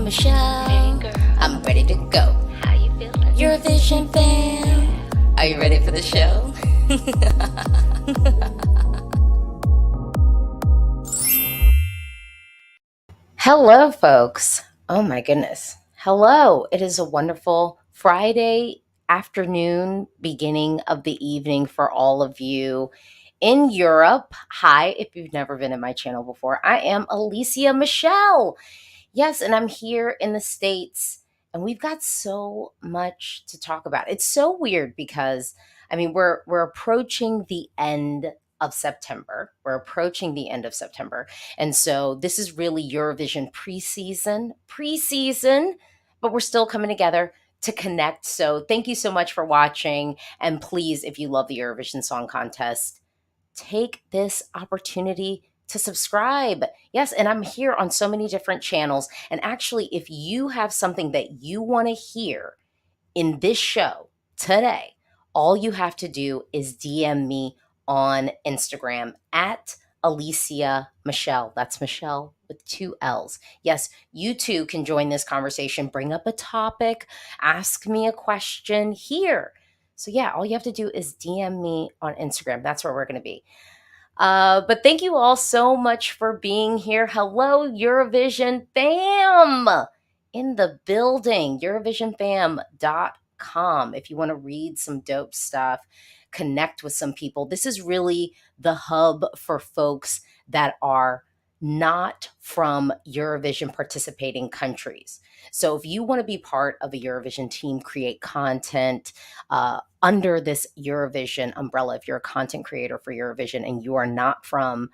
Michelle. I'm ready to go. How you feeling? Eurovision fan. Are you ready for the show? Hello, folks. Oh my goodness. Hello. It is a wonderful Friday afternoon, beginning of the evening for all of you in Europe. Hi, if you've never been in my channel before, I am Alesia Michelle. Yes, and I'm here in the States, and we've got so much to talk about. It's so weird because we're approaching the end of September. We're approaching the end of September. And so this is really Eurovision preseason, but we're still coming together to connect. So thank you so much for watching. And please, if you love the Eurovision Song Contest, take this opportunity to subscribe. Yes, and I'm here on so many different channels. And actually, if you have something that you want to hear in this show today, all you have to do is DM me on Instagram at Alesia Michelle. That's Michelle with 2 L's. Yes, you too can join this conversation, bring up a topic, ask me a question here. So yeah, all you have to do is DM me on Instagram. That's where we're going to be. But thank you all so much for being here. Hello, Eurovision fam in the building, eurovisionfam.com. If you want to read some dope stuff, connect with some people. This is really the hub for folks that are not from Eurovision participating countries. So if you want to be part of a Eurovision team, create content, under this Eurovision umbrella, if you're a content creator for Eurovision and you are not from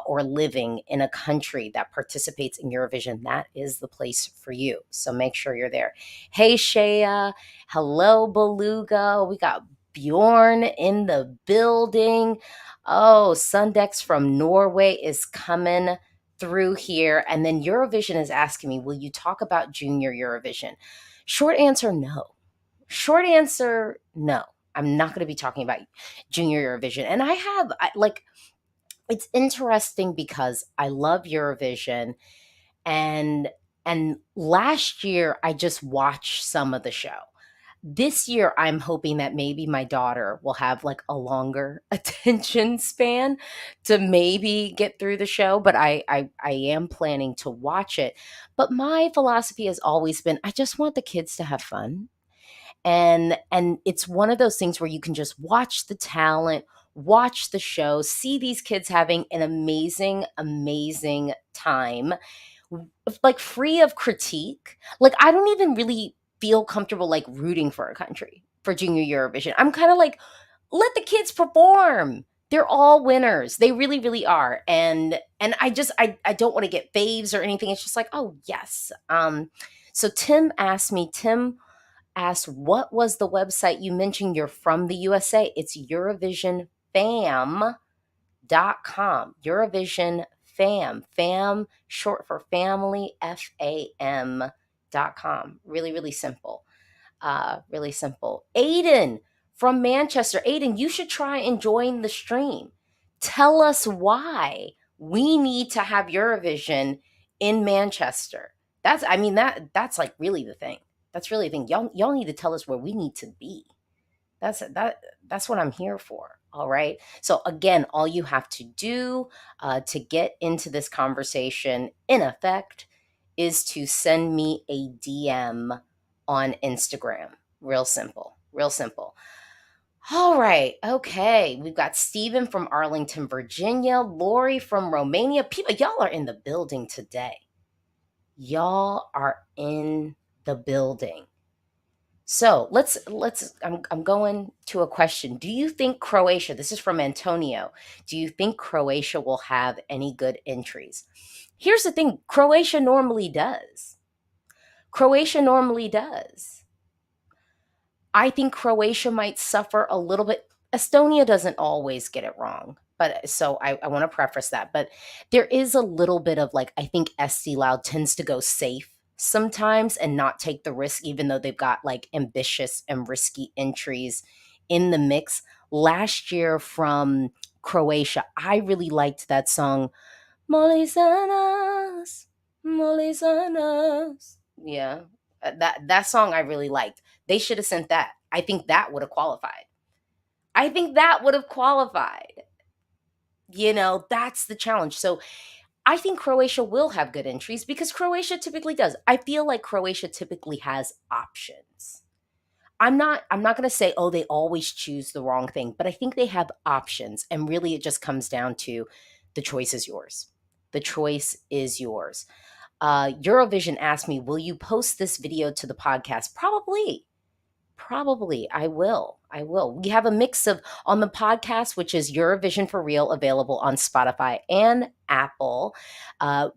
or living in a country that participates in Eurovision, that is the place for you. So make sure you're there. Hey, Shea. Hello, Beluga. We got Bjorn in the building. Oh, Sundex from Norway is coming through here. And then Eurovision is asking me, will you talk about Junior Eurovision? Short answer, no. Short answer, no. I'm not going to be talking about Junior Eurovision. And it's interesting because I love Eurovision, and last year I just watched some of the show. This year I'm hoping that maybe my daughter will have like a longer attention span to maybe get through the show, but I am planning to watch it. But my philosophy has always been I just want the kids to have fun, and it's one of those things where you can just watch the talent, watch the show, see these kids having an amazing time, like free of critique. Like I don't even really feel comfortable like rooting for a country for Junior Eurovision. I'm kind of like, let the kids perform. They're all winners. They really are. And I don't want to get faves or anything. It's just like, oh yes. So Tim asked, what was the website you mentioned? You're from the USA. It's EurovisionFam.com. Eurovision Fam, short for family, FAM.com. Really simple. Really simple. Aiden from Manchester. Aiden, you should try and join the stream. Tell us why we need to have Eurovision in Manchester. That's like really the thing. That's really the thing. Y'all need to tell us where we need to be. That's what I'm here for. All right. So again, all you have to do to get into this conversation, in effect, is to send me a DM on Instagram. Real simple. Real simple. All right. Okay. We've got Stephen from Arlington, Virginia, Lori from Romania. People, y'all are in the building today. Y'all are in the building. So I'm going to a question. Do you think Croatia, this is from Antonio, do you think Croatia will have any good entries? Here's the thing, Croatia normally does. Croatia normally does. I think Croatia might suffer a little bit. Estonia doesn't always get it wrong. But so I want to preface that. But there is a little bit of like, I think SC Loud tends to go safe sometimes and not take the risk, even though they've got like ambitious and risky entries in the mix. Last year from Croatia, I really liked that song, Molizanas, Molizanas. Yeah. That song I really liked. They should have sent that. I think that would have qualified. I think that would have qualified. That's the challenge. So I think Croatia will have good entries because Croatia typically does. I feel like Croatia typically has options. I'm not going to say they always choose the wrong thing, but I think they have options, and really it just comes down to the choice is yours. The choice is yours. Eurovision asked me, "Will you post this video to the podcast?" Probably. Probably. I will. I will. We have a mix of on the podcast, which is Eurovision for Real, available on Spotify and Apple.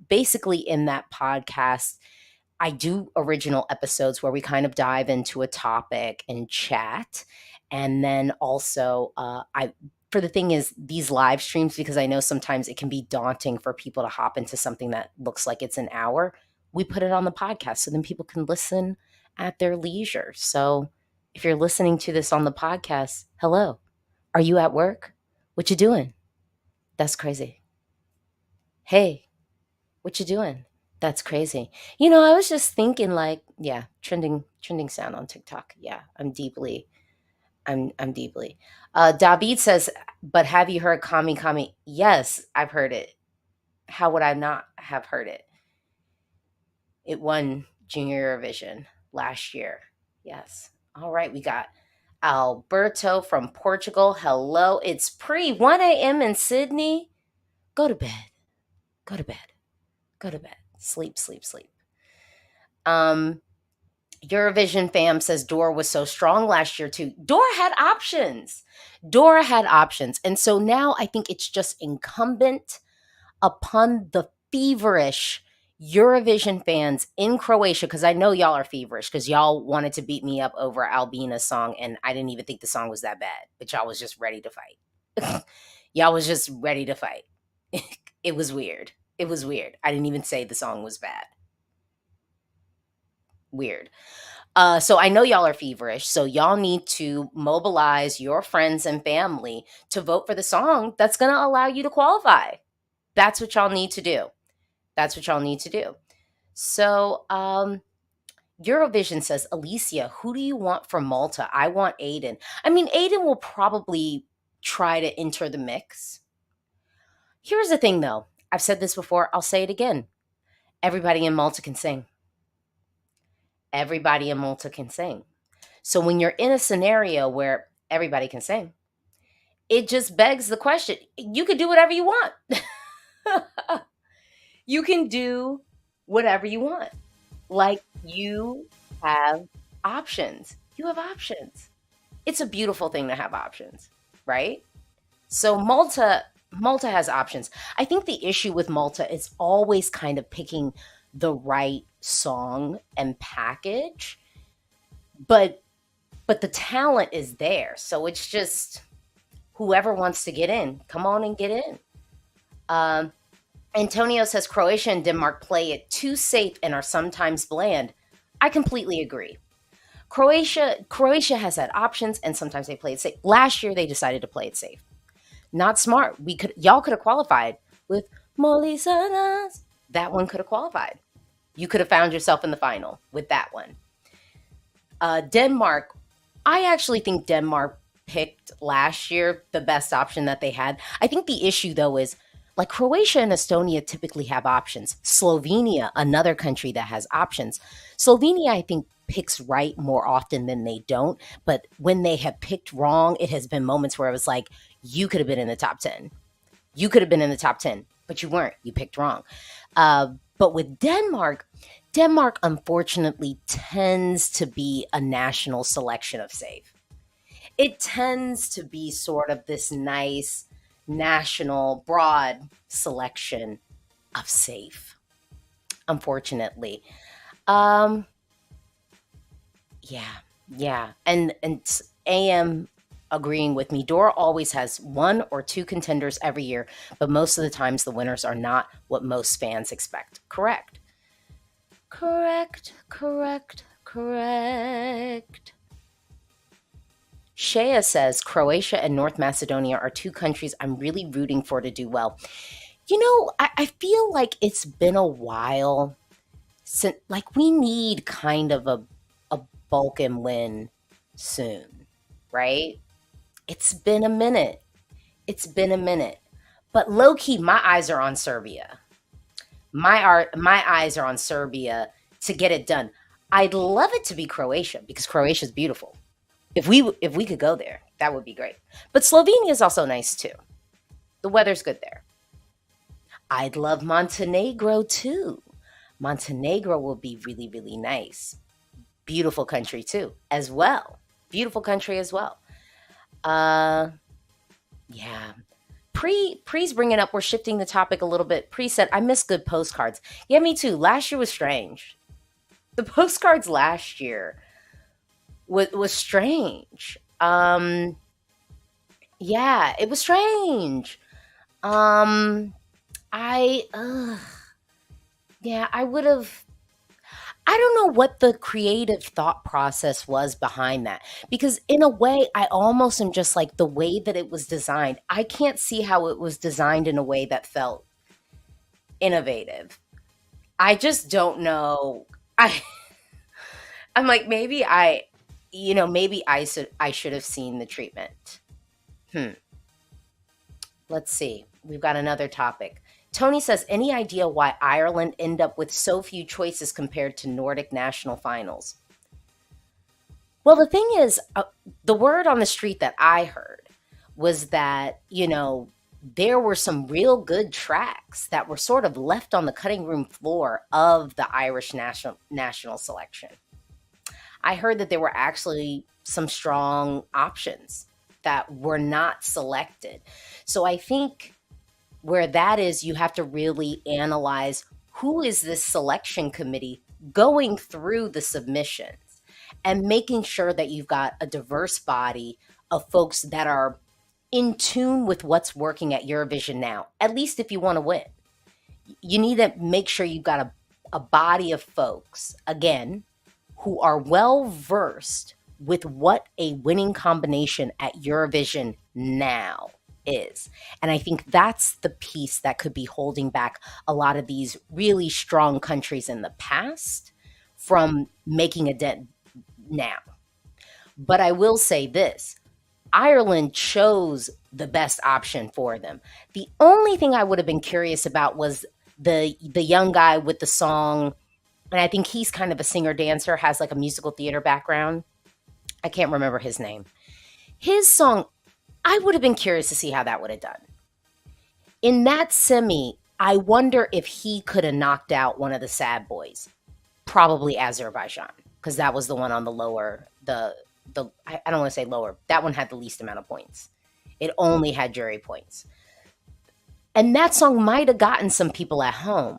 Basically, in that podcast, I do original episodes where we kind of dive into a topic and chat. And then also, for the thing is, these live streams, because I know sometimes it can be daunting for people to hop into something that looks like it's an hour, we put it on the podcast so then people can listen at their leisure. So if you're listening to this on the podcast, hello, are you at work? What you doing? That's crazy. Hey, what you doing? That's crazy. I was just thinking like, yeah, trending sound on TikTok. Yeah, I'm deeply. David says, but have you heard Kami Kami? Yes, I've heard it. How would I not have heard it? It won Junior Eurovision last year. Yes. All right, we got Alberto from Portugal. Hello, it's pre 1 a.m. in Sydney. Go to bed. Go to bed. Go to bed. Sleep, sleep, sleep. Eurovision fam says Dora was so strong last year too. Dora had options. Dora had options. And so now I think it's just incumbent upon the feverish Eurovision fans in Croatia, because I know y'all are feverish because y'all wanted to beat me up over Albina's song, and I didn't even think the song was that bad, but y'all was just ready to fight. Y'all was just ready to fight. It was weird. It was weird. I didn't even say the song was bad. Weird. So I know y'all are feverish. So y'all need to mobilize your friends and family to vote for the song that's going to allow you to qualify. That's what y'all need to do. That's what y'all need to do. So Eurovision says, Alesia, who do you want from Malta? I want Aiden. I mean, Aiden will probably try to enter the mix. Here's the thing, though. I've said this before. I'll say it again. Everybody in Malta can sing. Everybody in Malta can sing. So when you're in a scenario where everybody can sing, it just begs the question. You can do whatever you want. You can do whatever you want. Like, you have options. You have options. It's a beautiful thing to have options, right? So Malta has options. I think the issue with Malta is always kind of picking the right song and package. But the talent is there. So it's just whoever wants to get in, come on and get in. Antonio says Croatia and Denmark play it too safe and are sometimes bland. I completely agree. Croatia has had options and sometimes they play it safe. Last year they decided to play it safe. Not smart. Y'all could have qualified with Molisanas. That one could have qualified. You could have found yourself in the final with that one. Denmark, I actually think Denmark picked last year the best option that they had. I think the issue though is, like, Croatia and Estonia typically have options. Slovenia, another country that has options. Slovenia, I think, picks right more often than they don't. But when they have picked wrong, it has been moments where it was like, you could have been in the top 10. You could have been in the top 10, but you weren't. You picked wrong. But with Denmark, unfortunately tends to be a national selection of safe. It tends to be sort of this nice national broad selection of safe, unfortunately. um yeah, and AM agreeing with me. Dora always has one or two contenders every year, but most of the times the winners are not what most fans expect. Correct. Shea says Croatia and North Macedonia are two countries I'm really rooting for to do well. I feel like it's been a while like we need kind of a Balkan win soon, right? It's been a minute. It's been a minute. But low key, my eyes are on Serbia. My eyes are on Serbia to get it done. I'd love it to be Croatia because Croatia's beautiful. If we could go there, that would be great. But Slovenia is also nice too. The weather's good there. I'd love Montenegro too. Montenegro will be really, really nice. Beautiful country too, as well. Beautiful country as well. Uh, yeah. Pre's bringing up. We're shifting the topic a little bit. Pre said, "I miss good postcards." Yeah, me too. Last year was strange. The postcards last year was strange. Yeah, it was strange. Um, I yeah, I would have. I don't know what the creative thought process was behind that. Because in a way, I almost am just like the way that it was designed. I can't see how it was designed in a way that felt innovative. I just don't know. I I'm like maybe maybe I should have seen the treatment. Hmm. Let's see. We've got another topic. Tony says, any idea why Ireland end up with so few choices compared to Nordic national finals? Well, the thing is, the word on the street that I heard was that, there were some real good tracks that were sort of left on the cutting room floor of the Irish national selection. I heard that there were actually some strong options that were not selected. So I think where that is, you have to really analyze who is this selection committee going through the submissions and making sure that you've got a diverse body of folks that are in tune with what's working at Eurovision now, at least if you want to win. You need to make sure you've got a body of folks, again, who are well versed with what a winning combination at Eurovision now is. And I think that's the piece that could be holding back a lot of these really strong countries in the past from making a dent now. But I will say this, Ireland chose the best option for them. The only thing I would have been curious about was the young guy with the song, and I think he's kind of a singer dancer, has like a musical theater background. I can't remember his name. His song, I would have been curious to see how that would have done. In that semi, I wonder if he could have knocked out one of the sad boys. Probably Azerbaijan, because that was the one on the lower, I don't want to say lower. That one had the least amount of points. It only had jury points. And that song might have gotten some people at home.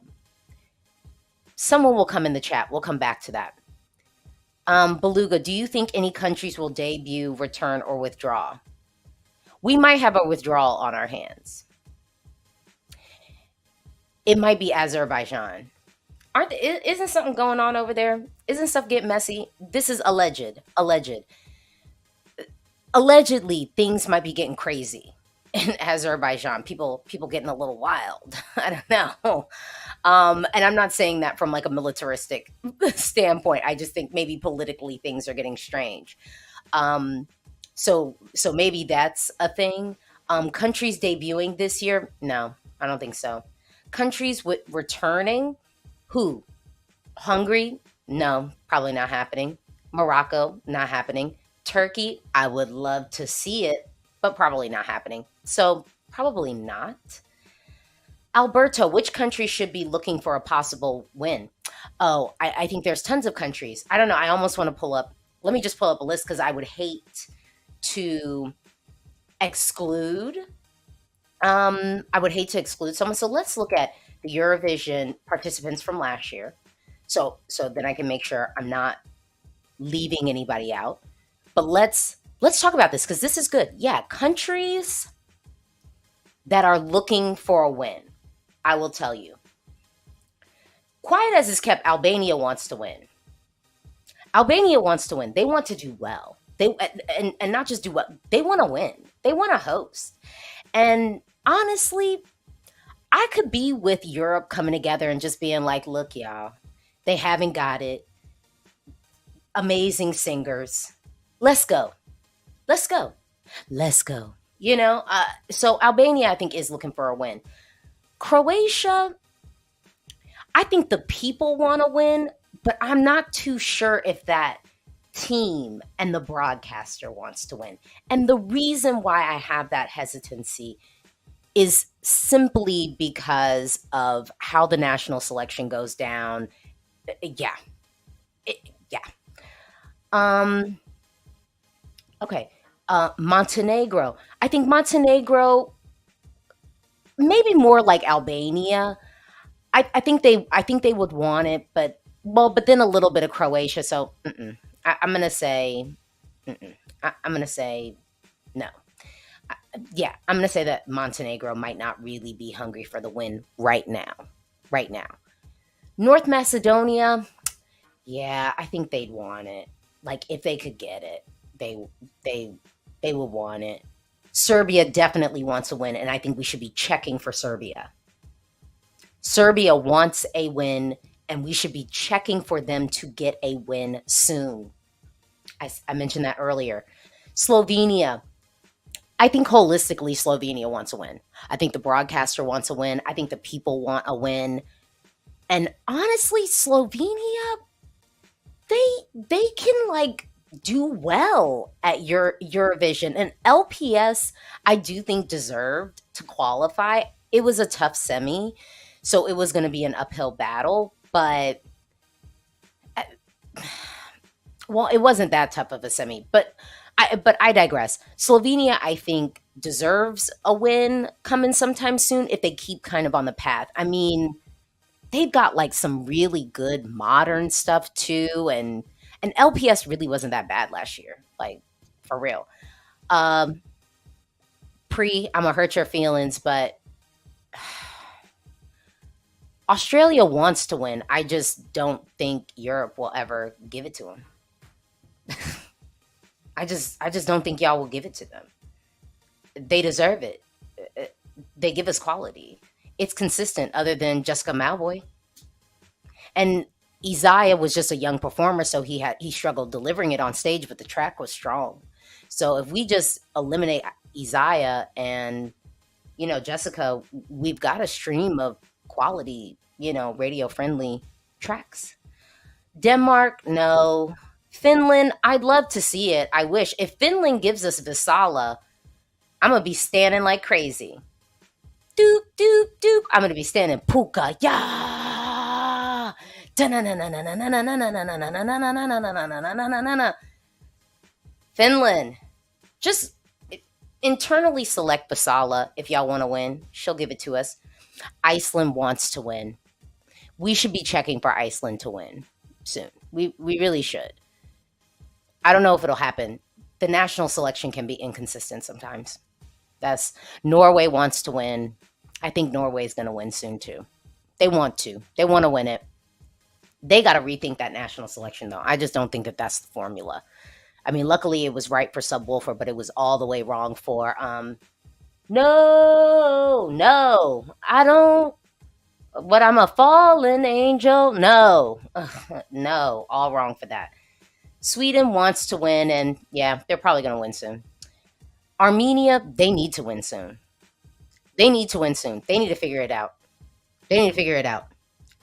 Someone will come in the chat. We'll come back to that. Beluga, do you think any countries will debut, return, or withdraw? We might have a withdrawal on our hands. It might be Azerbaijan. Isn't something going on over there? Isn't stuff getting messy? This is alleged. Allegedly, things might be getting crazy in Azerbaijan. People getting a little wild. I don't know. And I'm not saying that from like a militaristic standpoint. I just think maybe politically things are getting strange. So maybe that's a thing. Countries debuting this year? No, I don't think so. Countries with returning? Who? Hungary? No, probably not happening. Morocco? Not happening. Turkey? I would love to see it, but probably not happening. So probably not. Alberto, which country should be looking for a possible win? Oh, I think there's tons of countries. I don't know. I almost want to let me just pull up a list because I would hate to exclude. I would hate to exclude someone. So let's look at the Eurovision participants from last year. So then I can make sure I'm not leaving anybody out. But let's talk about this because this is good. Yeah, countries that are looking for a win. I will tell you. Quiet as is kept, Albania wants to win. Albania wants to win. They want to do well. And not just do well. They want to win. They want to host. And honestly, I could be with Europe coming together and just being like, look, y'all, They haven't got it. Amazing singers. Let's go. Let's go. Let's go. So Albania, I think, is looking for a win. Croatia, I think the people want to win, but I'm not too sure if that team and the broadcaster wants to win. And the reason why I have that hesitancy is simply because of how the national selection goes down. Yeah. Yeah. Um okay. Montenegro. I think Montenegro maybe more like Albania. I think they would want it, but then a little bit of Croatia. So I'm gonna say I'm gonna say no. Yeah, I'm gonna say that Montenegro might not really be hungry for the win right now. Right now, North Macedonia. Yeah, I think they'd want it. Like if they could get it, they they they would want it. Serbia definitely wants to win, and I think we should be checking for Serbia. Serbia wants a win, and we should be checking for them to get a win soon. I mentioned that earlier. Slovenia. I think holistically, Slovenia wants a win. I think the broadcaster wants a win. I think the people want a win. And honestly, Slovenia, they can like do well at Eurovision. And LPS, I do think deserved to qualify. It was a tough semi, so it was going to be an uphill battle. But well, it wasn't that tough of a semi. But I digress. Slovenia, I think, deserves a win coming sometime soon if they keep kind of on the path. I mean, they've got like some really good modern stuff too, and LPS really wasn't that bad last year, like for real. Um, I'm gonna hurt your feelings, but Australia wants to win. I just don't think Europe will ever give it to them. I just don't think y'all will give it to them. They deserve it. Uh, They give us quality. It's consistent, other than Jessica Malboy. And Isaiah was just a young performer, so he struggled delivering it on stage, but the track was strong. So if we just eliminate Isaiah and Jessica, we've got a stream of quality, radio friendly tracks. Denmark, no. Finland, I'd love to see it. I wish if Finland gives us Visala, I'm gonna be standing like crazy. Doop doop doop. I'm gonna be standing puka yeah. Finland, just internally select Basala if y'all want to win. She'll give it to us. Iceland wants to win. We should be checking for Iceland to win soon. We really should. I don't know if it'll happen. The national selection can be inconsistent sometimes. That's Norway wants to win. I think Norway's going to win soon too. They want to. They want to win it. They got to rethink that national selection though. I just don't think that that's the formula. I mean, luckily it was right for Subwoofer, but it was all the way wrong for no, no. I don't but I'm a fallen angel. No. No, all wrong for that. Sweden wants to win, and yeah, they're probably going to win soon. Armenia, they need to win soon. They need to win soon. They need to figure it out. They need to figure it out.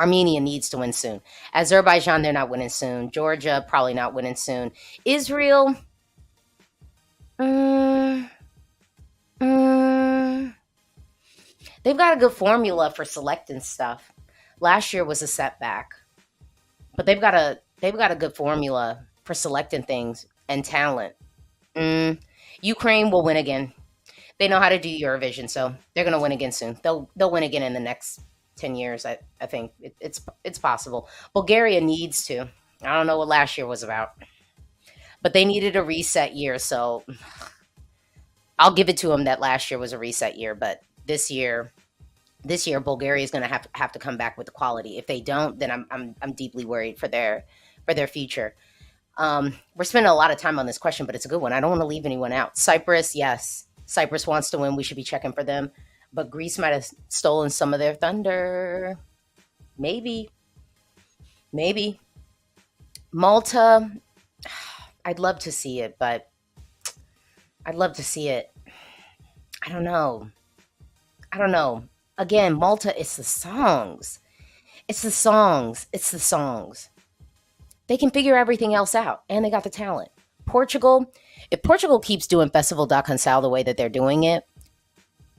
Armenia needs to win soon. Azerbaijan, they're not winning soon. Georgia, probably not winning soon. Israel, mm, mm, they've got a good formula for selecting stuff. Last year was a setback, but they've got a good formula for selecting things and talent. Mm, Ukraine will win again. They know how to do Eurovision, so they're gonna win again soon. They'll win again in the next 10 years. I think it's possible. Bulgaria needs to. I don't know what last year was about, but they needed a reset year. So I'll give it to them that last year was a reset year, but this year Bulgaria is going to have to come back with the quality. If they don't, then I'm deeply worried for their future. We're spending a lot of time on this question, but it's a good one. I don't want to leave anyone out. Cyprus, yes, Cyprus wants to win. We should be checking for them, but Greece might have stolen some of their thunder. Maybe, Maybe Malta. I'd love to see it, but I'd love to see it. I don't know. I don't know. Again, Malta, it's the songs. It's the songs. It's the songs. They can figure everything else out, and they got the talent. Portugal, if Portugal keeps doing Festival da Canção the way that they're doing it,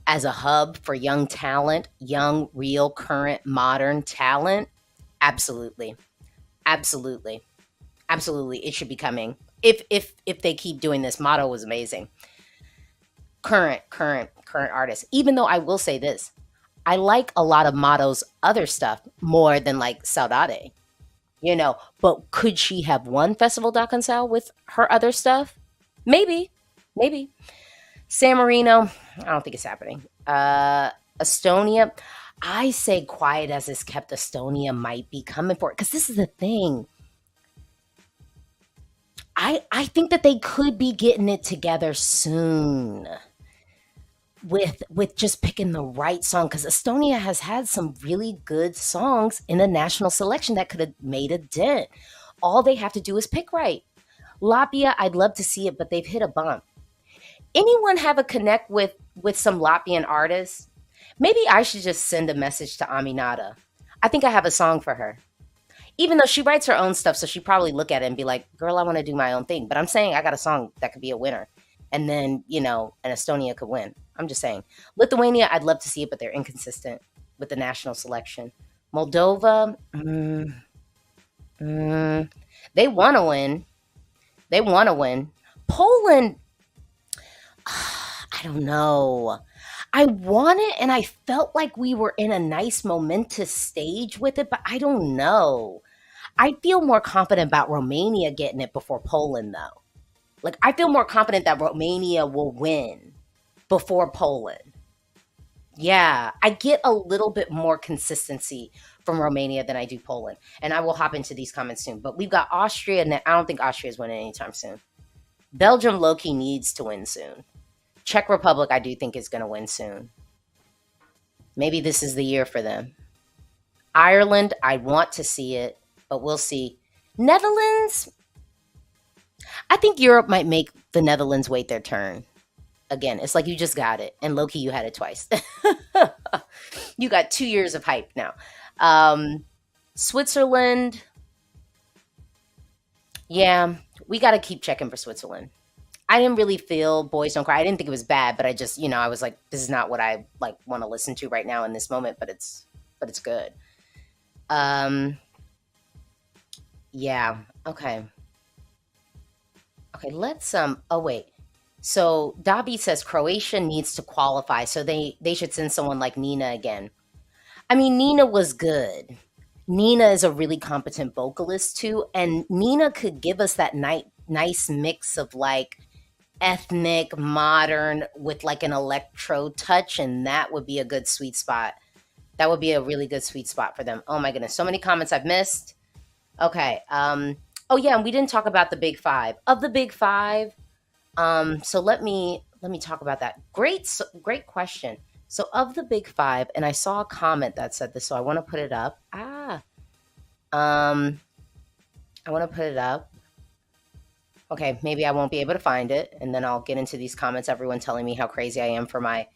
as a hub for young talent, young, real, current, modern talent, absolutely, absolutely, absolutely, it should be coming. If they keep doing this, Motto was amazing. Current artists. Even though I will say this, I like a lot of Motto's other stuff more than like Saudade. But could she have won Festival da Canção with her other stuff? Maybe, maybe. San Marino, I don't think it's happening. Estonia, I say quiet as is kept. Estonia might be coming for it because this is the thing. I think that they could be getting it together soon with just picking the right song because Estonia has had some really good songs in the national selection that could have made a dent. All they have to do is pick right. Latvia, I'd love to see it, but they've hit a bump. Anyone have a connect with some Latvian artists? Maybe I should just send a message to Aminata. I think I have a song for her. Even though she writes her own stuff, so she probably look at it and be like, "Girl, I want to do my own thing." But I'm saying I got a song that could be a winner, and then an Estonia could win. I'm just saying. Lithuania, I'd love to see it, but they're inconsistent with the national selection. Moldova, mm, they want to win. They want to win. Poland, I don't know. I want it, and I felt like we were in a nice momentous stage with it, but I don't know. I feel more confident about Romania getting it before Poland, though. Like, I feel more confident that Romania will win before Poland. Yeah, I get a little bit more consistency from Romania than I do Poland. And I will hop into these comments soon. But we've got Austria, and I don't think Austria is winning anytime soon. Belgium, Loki needs to win soon. Czech Republic, I do think is going to win soon. Maybe this is the year for them. Ireland, I want to see it, but we'll see. Netherlands, I think Europe might make the Netherlands wait their turn. Again, it's like you just got it. And Loki, you had it twice. You got 2 years of hype now. Switzerland, yeah, we got to keep checking for Switzerland. I didn't really feel Boys Don't Cry. I didn't think it was bad, but I just, I was like, this is not what I like want to listen to right now in this moment, but it's good. Um, yeah, okay. Okay, let's oh wait. So Dobby says Croatia needs to qualify, so they should send someone like Nina again. I mean, Nina was good. Nina is a really competent vocalist too, and Nina could give us that nice mix of like ethnic, modern with like an electro touch, and that would be a good sweet spot. That would be a really good sweet spot for them. Oh my goodness, so many comments I've missed. Okay. Oh yeah, and we didn't talk about the big five. Of the big five, so let me talk about that. Great question. So of the big five, and I saw a comment that said this, so I want to put it up. Um, I want to put it up. Okay, maybe I won't be able to find it, and then I'll get into these comments. Everyone telling me how crazy I am for my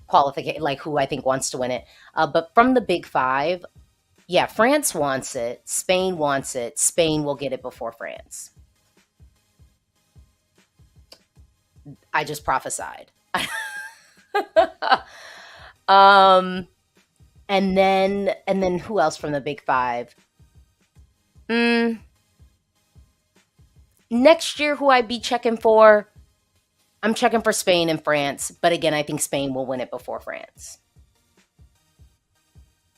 qualification, like who I think wants to win it. But from the big five, yeah, France wants it. Spain wants it. Spain will get it before France. I just prophesied. um, and then who else from the big five? Mm, next year, who I'd be checking for? I'm checking for Spain and France, but again, I think Spain will win it before France.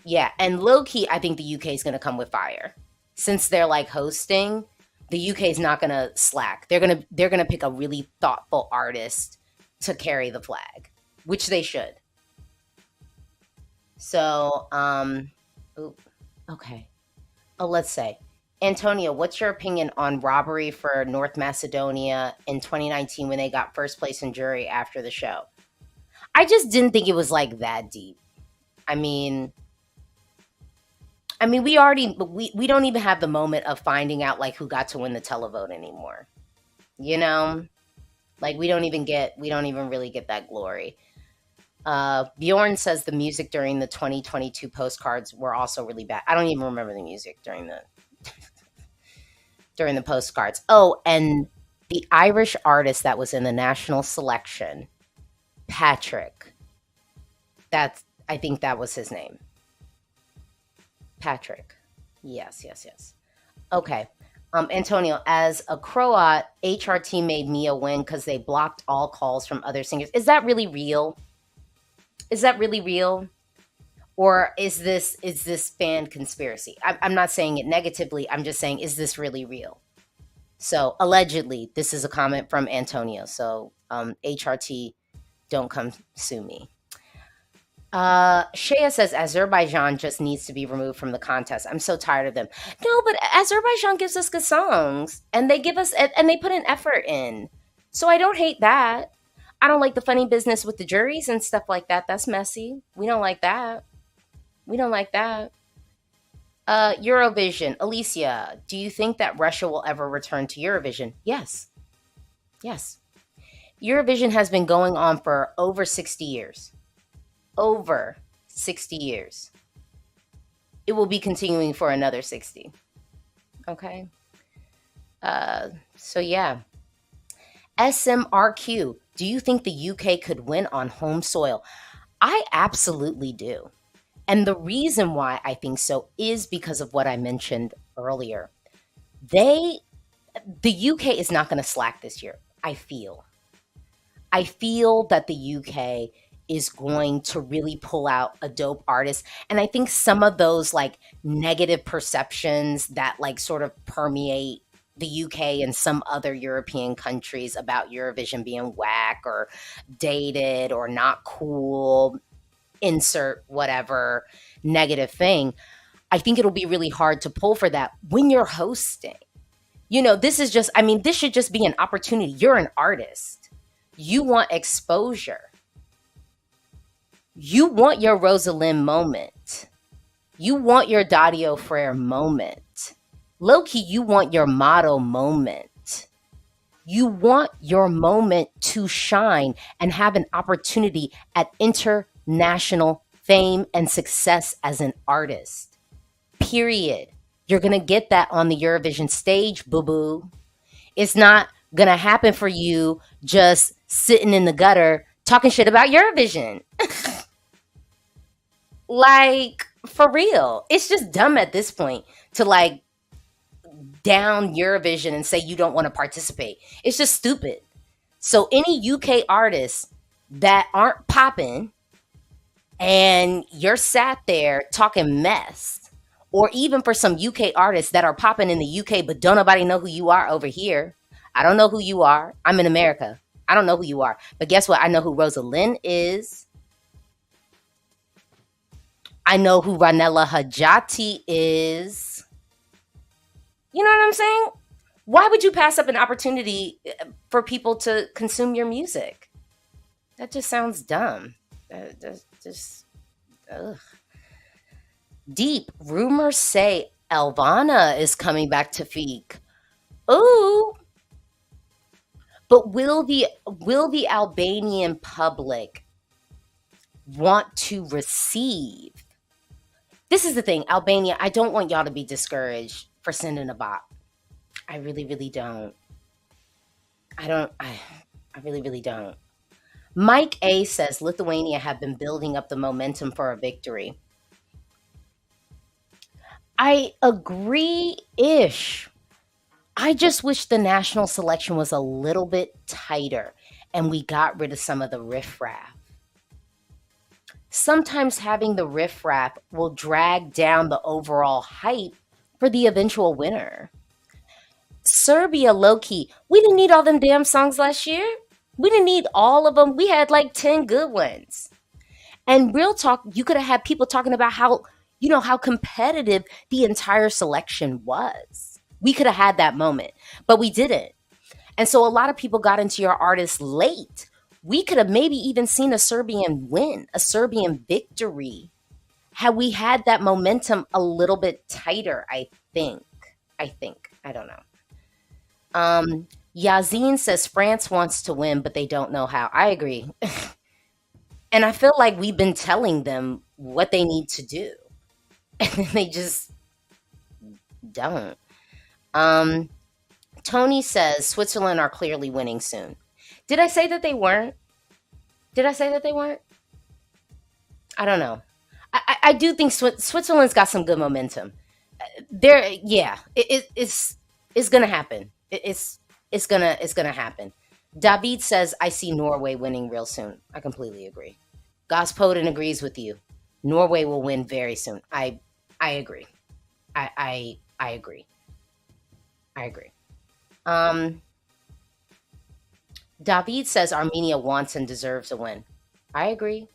Yeah, and low key, I think the UK is going to come with fire. Since they're like hosting, the UK is not going to slack. They're going to pick a really thoughtful artist to carry the flag, which they should. So, ooh, okay. Oh, let's say, Antonio, what's your opinion on robbery for North Macedonia in 2019 when they got first place in jury after the show? I just didn't think it was like that deep. I mean, I mean, we don't even have the moment of finding out like who got to win the televote anymore. You know, like we don't even really get that glory. Bjorn says the music during the 2022 postcards were also really bad. I don't even remember the music during the postcards. Oh, and the Irish artist that was in the national selection, Patrick. That's I think that was his name. Patrick. Yes, yes, yes. Okay. Antonio, as a Croat, HRT made Mia win because they blocked all calls from other singers. Is that really real? Is that really real? Or is this fan conspiracy? I'm not saying it negatively. I'm just saying, is this really real? So allegedly, this is a comment from Antonio. So HRT, don't come sue me. Shea says Azerbaijan just needs to be removed from the contest. I'm so tired of them. No, but Azerbaijan gives us good songs, and they give us and they put an effort in. So I don't hate that. I don't like the funny business with the juries and stuff like that. That's messy. We don't like that. We don't like that. Eurovision. Alicia, do you think that Russia will ever return to Eurovision? Yes. Yes. Eurovision has been going on for over 60 years. Over 60 years. It will be continuing for another 60. Okay. So yeah. SMRQ. Do you think the UK could win on home soil? I absolutely do. And the reason why I think so is because of what I mentioned earlier. They the UK is not going to slack this year. I feel that the UK is going to really pull out a dope artist. And I think some of those like negative perceptions that like sort of permeate the UK and some other European countries about Eurovision being whack or dated or not cool, insert whatever negative thing. I think it'll be really hard to pull for that when you're hosting. This is just, I mean, this should just be an opportunity. You're an artist. You want exposure. You want your Rosalind moment. You want your Dadio Frere moment. Low-key, you want your motto moment. You want your moment to shine and have an opportunity at international fame and success as an artist. Period. You're going to get that on the Eurovision stage, boo-boo. It's not going to happen for you just sitting in the gutter talking shit about Eurovision. Like, for real. It's just dumb at this point to like down Eurovision and say you don't want to participate. It's just stupid. So any UK artists that aren't popping and you're sat there talking mess, or even for some UK artists that are popping in the UK but don't nobody know who you are over here. I don't know who you are. I'm in America. I don't know who you are. But guess what? I know who Rosalind is. I know who Ranella Hajati is. You know what I'm saying? Why would you pass up an opportunity for people to consume your music? That just sounds dumb. That's just ugh. Deep rumors say Elvana is coming back to Feek. Ooh, but will the Albanian public want to receive? This is the thing, Albania. I don't want y'all to be discouraged for sending a bot. I really, really don't. I don't. I really, really don't. Mike A says Lithuania have been building up the momentum for a victory. I agree ish. I just wish the national selection was a little bit tighter and we got rid of some of the riffraff. Sometimes having the riffraff will drag down the overall hype for the eventual winner. Serbia, low key, we didn't need all them damn songs last year. We didn't need all of them. We had like 10 good ones. And real talk, you could have had people talking about how competitive the entire selection was. We could have had that moment, but we didn't. And so a lot of people got into your artist late. We could have maybe even seen a Serbian win, a Serbian victory Had we had that momentum a little bit tighter, I think. I don't know. Yazine says France wants to win, but they don't know how. I agree. And I feel like we've been telling them what they need to do. And then they just don't. Um, Tony says Switzerland are clearly winning soon. Did I say that they weren't? Did I say that they weren't? I don't know. I do think Switzerland's got some good momentum. There, yeah, it's gonna happen. It's gonna happen. David says I see Norway winning real soon. I completely agree. Gospodin agrees with you. Norway will win very soon. I agree. I agree. I agree. Um, David says Armenia wants and deserves a win. I agree.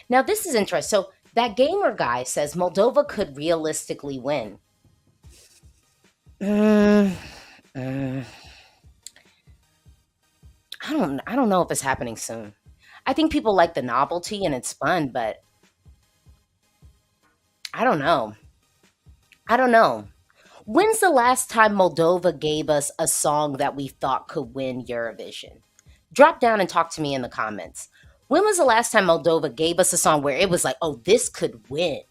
Now this is interesting. So that gamer guy says Moldova could realistically win. Mm, mm, I don't know if it's happening soon. I think people like the novelty and it's fun, but I don't know. I don't know. When's the last time Moldova gave us a song that we thought could win Eurovision? Drop down and talk to me in the comments. When was the last time Moldova gave us a song where it was like, oh, this could win?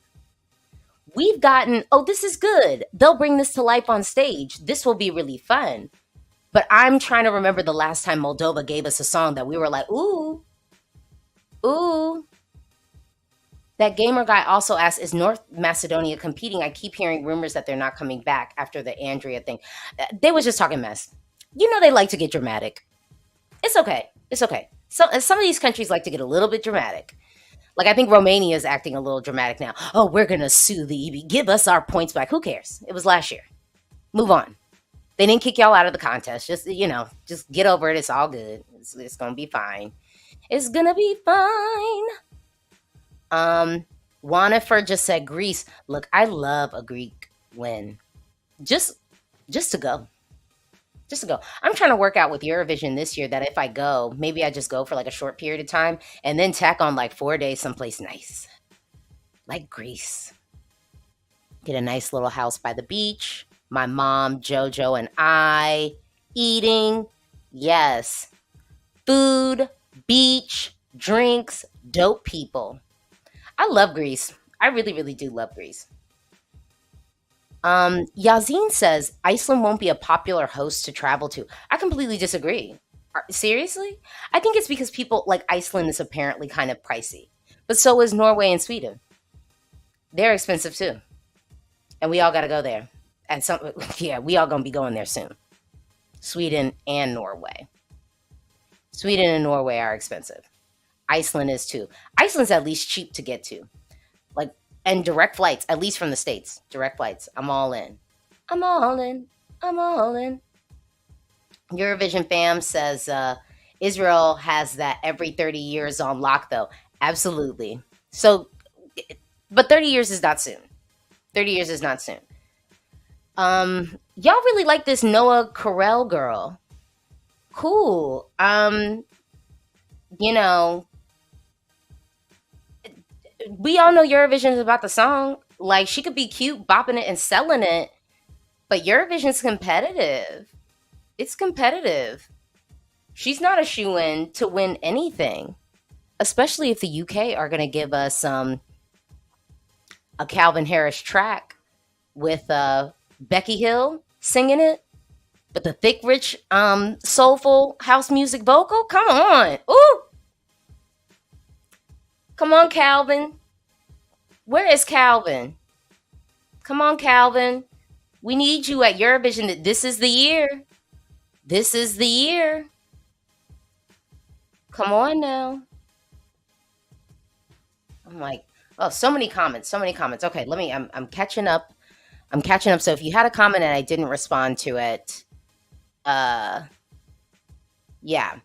We've gotten, oh, this is good. They'll bring this to life on stage. This will be really fun. But I'm trying to remember the last time Moldova gave us a song that we were like, ooh, ooh. That gamer guy also asked, is North Macedonia competing? I keep hearing rumors that they're not coming back after the Andrea thing. They was just talking mess. You know they like to get dramatic. It's okay. It's okay. So some of these countries like to get a little bit dramatic. Like I think Romania is acting a little dramatic now. Oh, we're gonna sue the EB. Give us our points back. Who cares? It was last year. Move on. They didn't kick y'all out of the contest. Just just get over it. It's all good. It's gonna be fine. It's gonna be fine. Wanifer just said Greece. Look, I love a Greek win. Just just to go. Just to go. I'm trying to work out with Eurovision this year that if I go, maybe I just go for like a short period of time and then tack on like 4 days someplace nice. Like Greece. Get a nice little house by the beach. My mom, Jojo, and I eating. Yes. Food, beach, drinks, dope people. I love Greece. I really, really do love Greece. Yazin says Iceland won't be a popular host to travel to. I completely disagree. Seriously? I think it's because people like Iceland is apparently kind of pricey, but so is Norway and Sweden. They're expensive too, and we all got to go there. And some, yeah, we all gonna be going there soon. Sweden and Norway. Sweden and Norway are expensive. Iceland is too. Iceland's at least cheap to get to. Like and direct flights, at least from the States. Direct flights. I'm all in. I'm all in. I'm all in. Eurovision fam says Israel has that every 30 years on lock though. Absolutely. So but 30 years is not soon. 30 years is not soon. Y'all really like this Noah Carell girl. Cool. You know, we all know Eurovision is about the song. Like she could be cute, bopping it and selling it, but Eurovision's competitive. It's competitive. She's not a shoe-in to win anything, especially if the UK are going to give us a Calvin Harris track with Becky Hill singing it, but the thick, rich, soulful house music vocal. Come on, ooh, come on, Calvin. Where is Calvin? Come on, Calvin. We need you at Eurovision. This is the year. This is the year. Come on now. I'm like, oh, so many comments, so many comments. Okay, let me. I'm catching up. I'm catching up. So if you had a comment and I didn't respond to it, uh, yeah.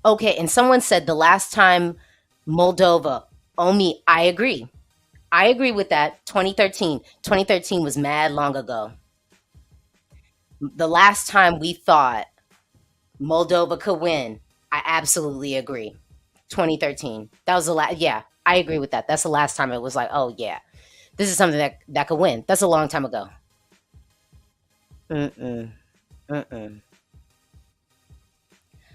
Okay, and someone said the last time Moldova. Oh me, I agree. I agree with that. 2013. 2013 was mad long ago. The last time we thought Moldova could win, I absolutely agree. 2013. That was the last. Yeah, I agree with that. That's the last time it was like, oh yeah, this is something that could win. That's a long time ago. Mm-mm. Mm-mm.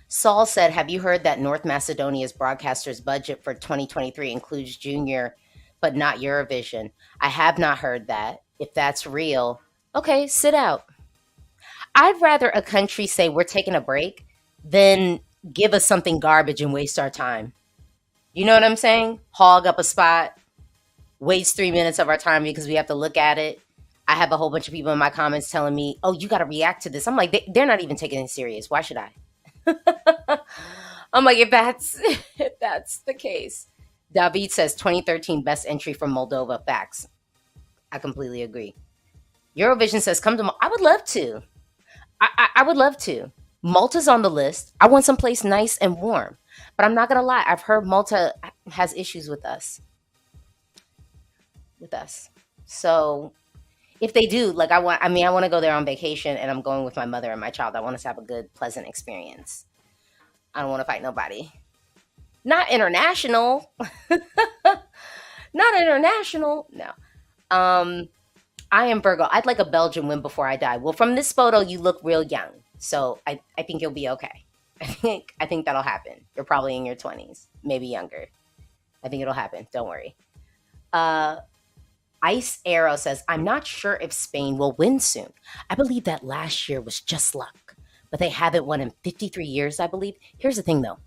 Saul said, "Have you heard that North Macedonia's broadcaster's budget for 2023 includes Junior, but not Eurovision?" I have not heard that. If that's real, okay, sit out. I'd rather a country say we're taking a break than give us something garbage and waste our time. You know what I'm saying? Hog up a spot, waste 3 minutes of our time because we have to look at it. I have a whole bunch of people in my comments telling me, "Oh, you got to react to this." I'm like, they're not even taking it serious. Why should I? I'm like, if that's the case. David says 2013 best entry from Moldova. Facts. I completely agree. Eurovision says come to. I would love to. I would love to. Malta's on the list. I want someplace nice and warm. But I'm not gonna lie. I've heard Malta has issues with us. With us. So if they do, like I want to go there on vacation, and I'm going with my mother and my child. I want us to have a good, pleasant experience. I don't want to fight nobody. Not international. Not international. No. Um, I am Virgo. I'd like a Belgian win before I die. Well, from this photo, you look real young, so I think you'll be okay. I think that'll happen. You're probably in your 20s, maybe younger. I think it'll happen. Don't worry. Uh, Ice Arrow says, "I'm not sure if Spain will win soon. I believe that last year was just luck, but they haven't won in 53 years, I believe." Here's the thing, though.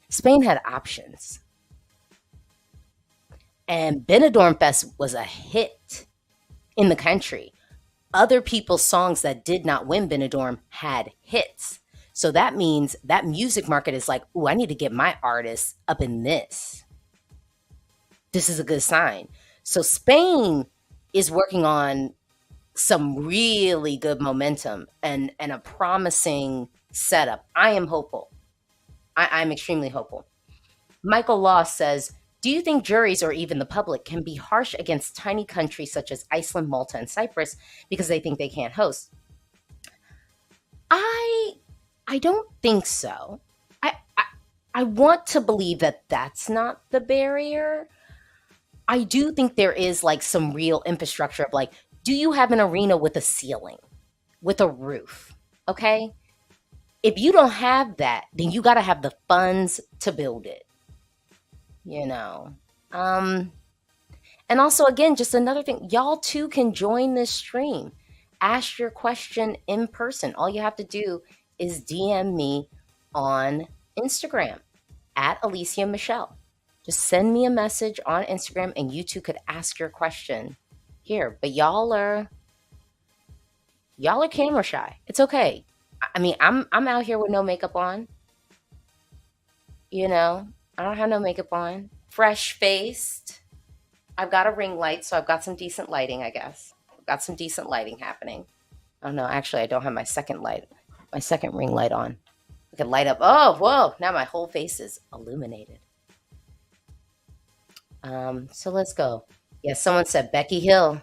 Spain had options, and Benidorm Fest was a hit in the country. Other people's songs that did not win Benidorm had hits. So that means that music market is like, "Ooh, I need to get my artists up in this. This is a good sign." So Spain is working on some really good momentum and a promising setup. I am hopeful. I'm extremely hopeful. Michael Law says, "Do you think juries or even the public can be harsh against tiny countries such as Iceland, Malta, and Cyprus because they think they can't host?" I I don't think so. I want to believe that that's not the barrier. I do think there is like some real infrastructure of like, do you have an arena with a ceiling, with a roof? Okay. If you don't have that, then you got to have the funds to build it, you know? Um, and also, again, just another thing, y'all too can join this stream. Ask your question in person. All you have to do is DM me on Instagram at Alesia Michelle. Just send me a message on Instagram and you two could ask your question here. But y'all are camera shy. It's okay. I mean, I'm out here with no makeup on, you know. I don't have no makeup on. Fresh faced. I've got a ring light, so I've got some decent lighting, I guess. I've got some decent lighting happening. Oh no, actually I don't have my second ring light on. I could light up. Oh, whoa, now my whole face is illuminated. So let's go. Yeah, someone said Becky Hill.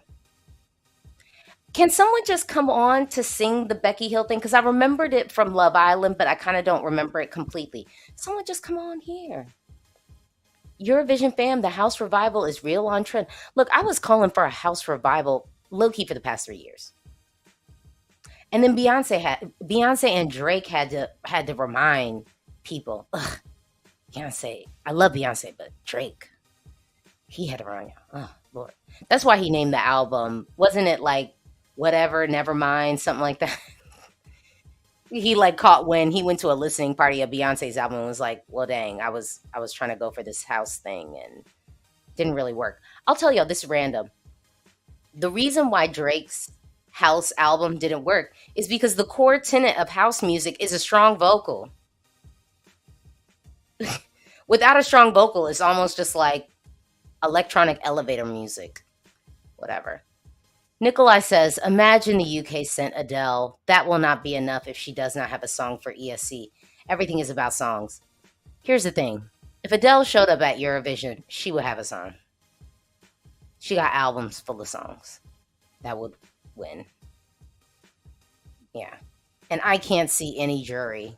Can someone just come on to sing the Becky Hill thing? Because I remembered it from Love Island, but I kind of don't remember it completely. Someone just come on here. Eurovision fam, the house revival is real on trend. Look, I was calling for a house revival low key for the past 3 years. And then Beyonce and Drake had to remind people, ugh, Beyonce. I love Beyonce, but Drake, he had to remind you. Oh Lord. That's why he named the album. Wasn't it like whatever, never mind, something like that? He like caught when he went to a listening party of Beyonce's album and was like, "Well, dang, I was trying to go for this house thing and didn't really work." I'll tell y'all this is random. The reason why Drake's house album didn't work is because the core tenet of house music is a strong vocal. Without a strong vocal, it's almost just like electronic elevator music. Whatever. Nikolai says, "Imagine the UK sent Adele. That will not be enough if she does not have a song for ESC. Everything is about songs." Here's the thing. If Adele showed up at Eurovision, she would have a song. She got albums full of songs. That would win. Yeah. And I can't see any jury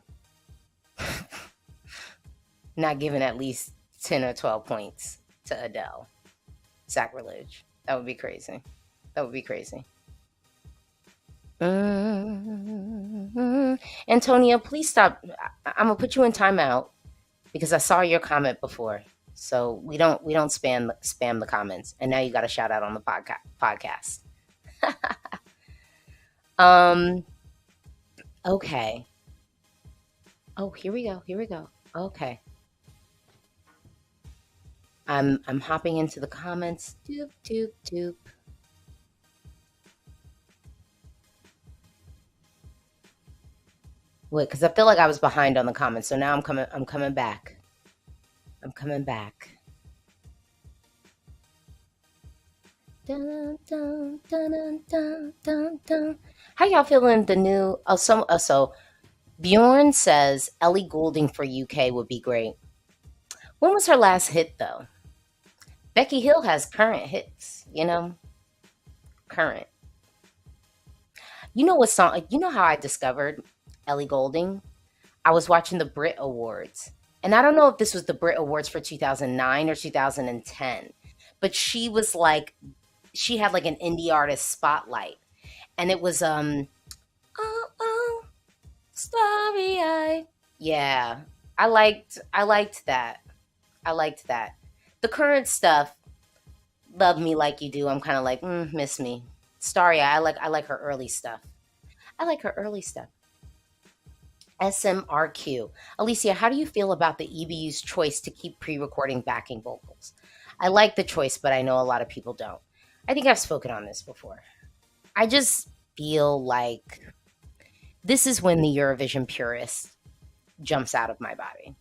not giving at least 10 or 12 points to Adele. Sacrilege. That would be crazy. That would be crazy. Antonia, please stop. I'm gonna put you in timeout because I saw your comment before. So we don't spam the comments, and now you got a shout out on the podcast. Um. Okay. Oh, here we go. Here we go. Okay. I'm hopping into the comments. Doop doop doop. Wait, because I feel like I was behind on the comments, so now I'm coming back. I'm coming back. Dun, dun, dun, dun, dun, dun, dun. How y'all feeling? The new so Bjorn says Ellie Goulding for UK would be great. When was her last hit though? Becky Hill has current hits, current. You know what song? You know how I discovered Ellie Goulding? I was watching the Brit Awards, and I don't know if this was the Brit Awards for 2009 or 2010, but she had like an indie artist spotlight, and it was oh oh starry eye. Yeah, I liked that. I liked that. The current stuff, Love Me Like You Do. I'm kind of like miss me. Starry eye. I like her early stuff. I like her early stuff. SMRQ. Alicia, how do you feel about the EBU's choice to keep pre-recording backing vocals? I like the choice, but I know a lot of people don't. I think I've spoken on this before. I just feel like this is when the Eurovision purist jumps out of my body.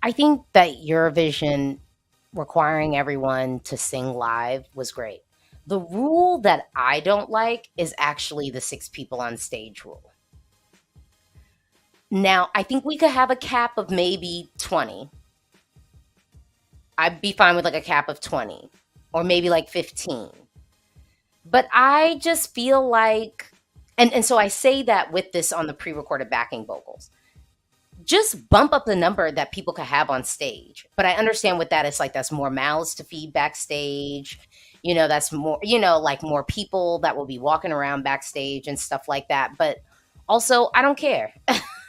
I think that Eurovision requiring everyone to sing live was great. The rule that I don't like is actually the six people on stage rule. Now, I think we could have a cap of maybe 20. I'd be fine with like a cap of 20 or maybe like 15. But I just feel like, and so I say that with this on the pre recorded backing vocals, just bump up the number that people could have on stage. But I understand with that, it's like that's more mouths to feed backstage. That's more, like more people that will be walking around backstage and stuff like that. But also, I don't care.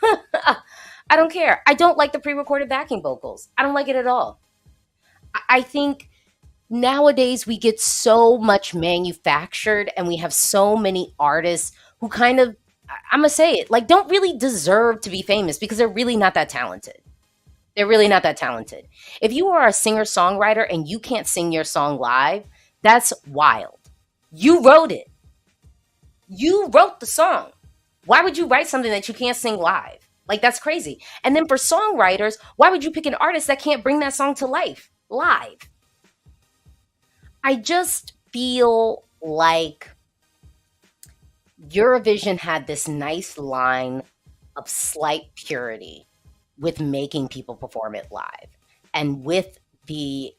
I don't care. I don't like the pre recorded backing vocals. I don't like it at all. I think nowadays we get so much manufactured and we have so many artists who kind of, I'm gonna say it, like don't really deserve to be famous because they're really not that talented. They're really not that talented. If you are a singer songwriter and you can't sing your song live, that's wild. You wrote it. You wrote the song. Why would you write something that you can't sing live? Like that's crazy. And then for songwriters, why would you pick an artist that can't bring that song to life live? I just feel like Eurovision had this nice line of slight purity with making people perform it live. And with the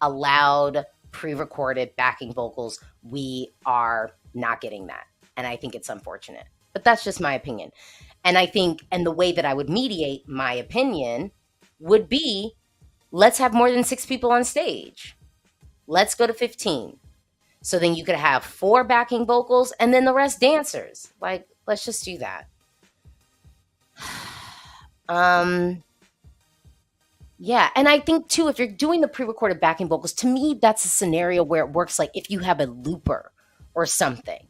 allowed pre recorded backing vocals, we are not getting that. And I think it's unfortunate. But that's just my opinion. And I think, and the way that I would mediate my opinion would be let's have more than six people on stage. Let's go to 15. So then you could have four backing vocals and then the rest dancers. Like, let's just do that. Yeah, and I think too, if you're doing the pre-recorded backing vocals, to me, that's a scenario where it works like if you have a looper or something.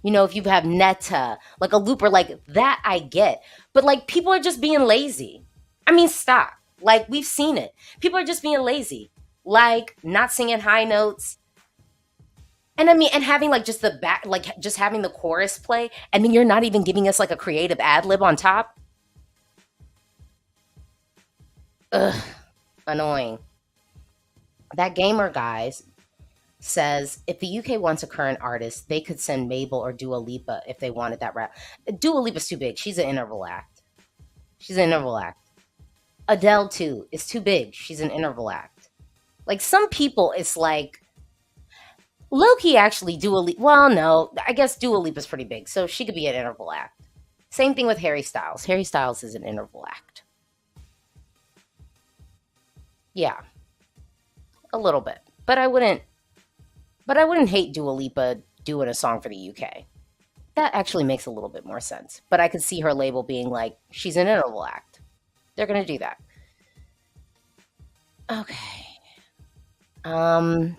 If you have Netta, like a looper, like that I get. But like people are just being lazy. I mean, stop. Like we've seen it. People are just being lazy. Like not singing high notes. And I mean, and having like just the back, like just having the chorus play, and then you're not even giving us like a creative ad lib on top. Ugh, annoying. That gamer guys says if the UK wants a current artist, they could send Mabel or Dua Lipa if they wanted that rap. Dua Lipa's too big. She's an interval act. She's an interval act. Adele too is too big. She's an interval act. Like some people, it's like low-key actually Dua Lipa. Well, no, I guess Dua Lipa's pretty big, so she could be an interval act. Same thing with Harry Styles. Harry Styles is an interval act. Yeah, a little bit. But I wouldn't hate Dua Lipa doing a song for the UK. That actually makes a little bit more sense. But I could see her label being like, she's an interval act. They're gonna do that. Okay. Um.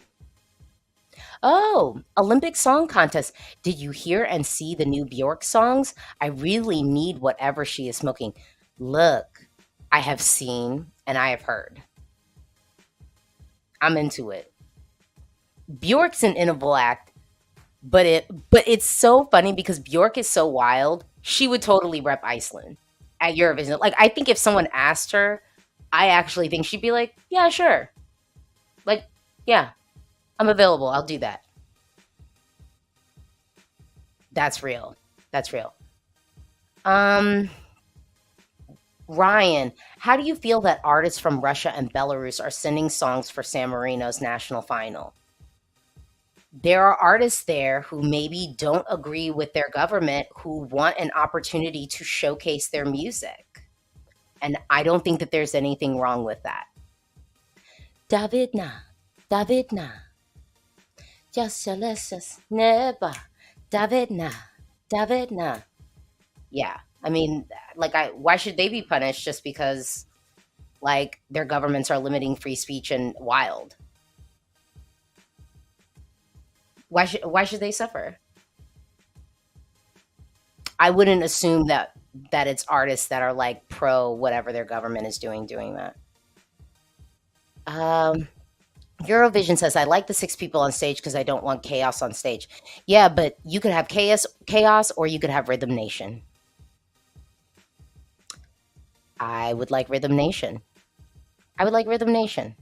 Oh, Olympic Song Contest. Did you hear and see the new Bjork songs? I really need whatever she is smoking. Look, I have seen and I have heard. I'm into it. Bjork's an interval act, but it's so funny because Bjork is so wild. She would totally rep Iceland at Eurovision. Like I think if someone asked her, I actually think she'd be like, "Yeah, sure." Like, "Yeah, I'm available. I'll do that." That's real. That's real. Um Ryan, how do you feel that artists from Russia and Belarus are sending songs for San Marino's national final? There are artists there who maybe don't agree with their government who want an opportunity to showcase their music. And I don't think that there's anything wrong with that. Davidna, Davidna, just never. Davidna, Davidna. Yeah. I mean, why should they be punished just because like their governments are limiting free speech and wild? Why should they suffer? I wouldn't assume that it's artists that are like pro whatever their government is doing that. Um, Eurovision says I like the six people on stage because I don't want chaos on stage. Yeah, but you could have chaos, or you could have Rhythm Nation. I would like Rhythm Nation. I would like Rhythm Nation.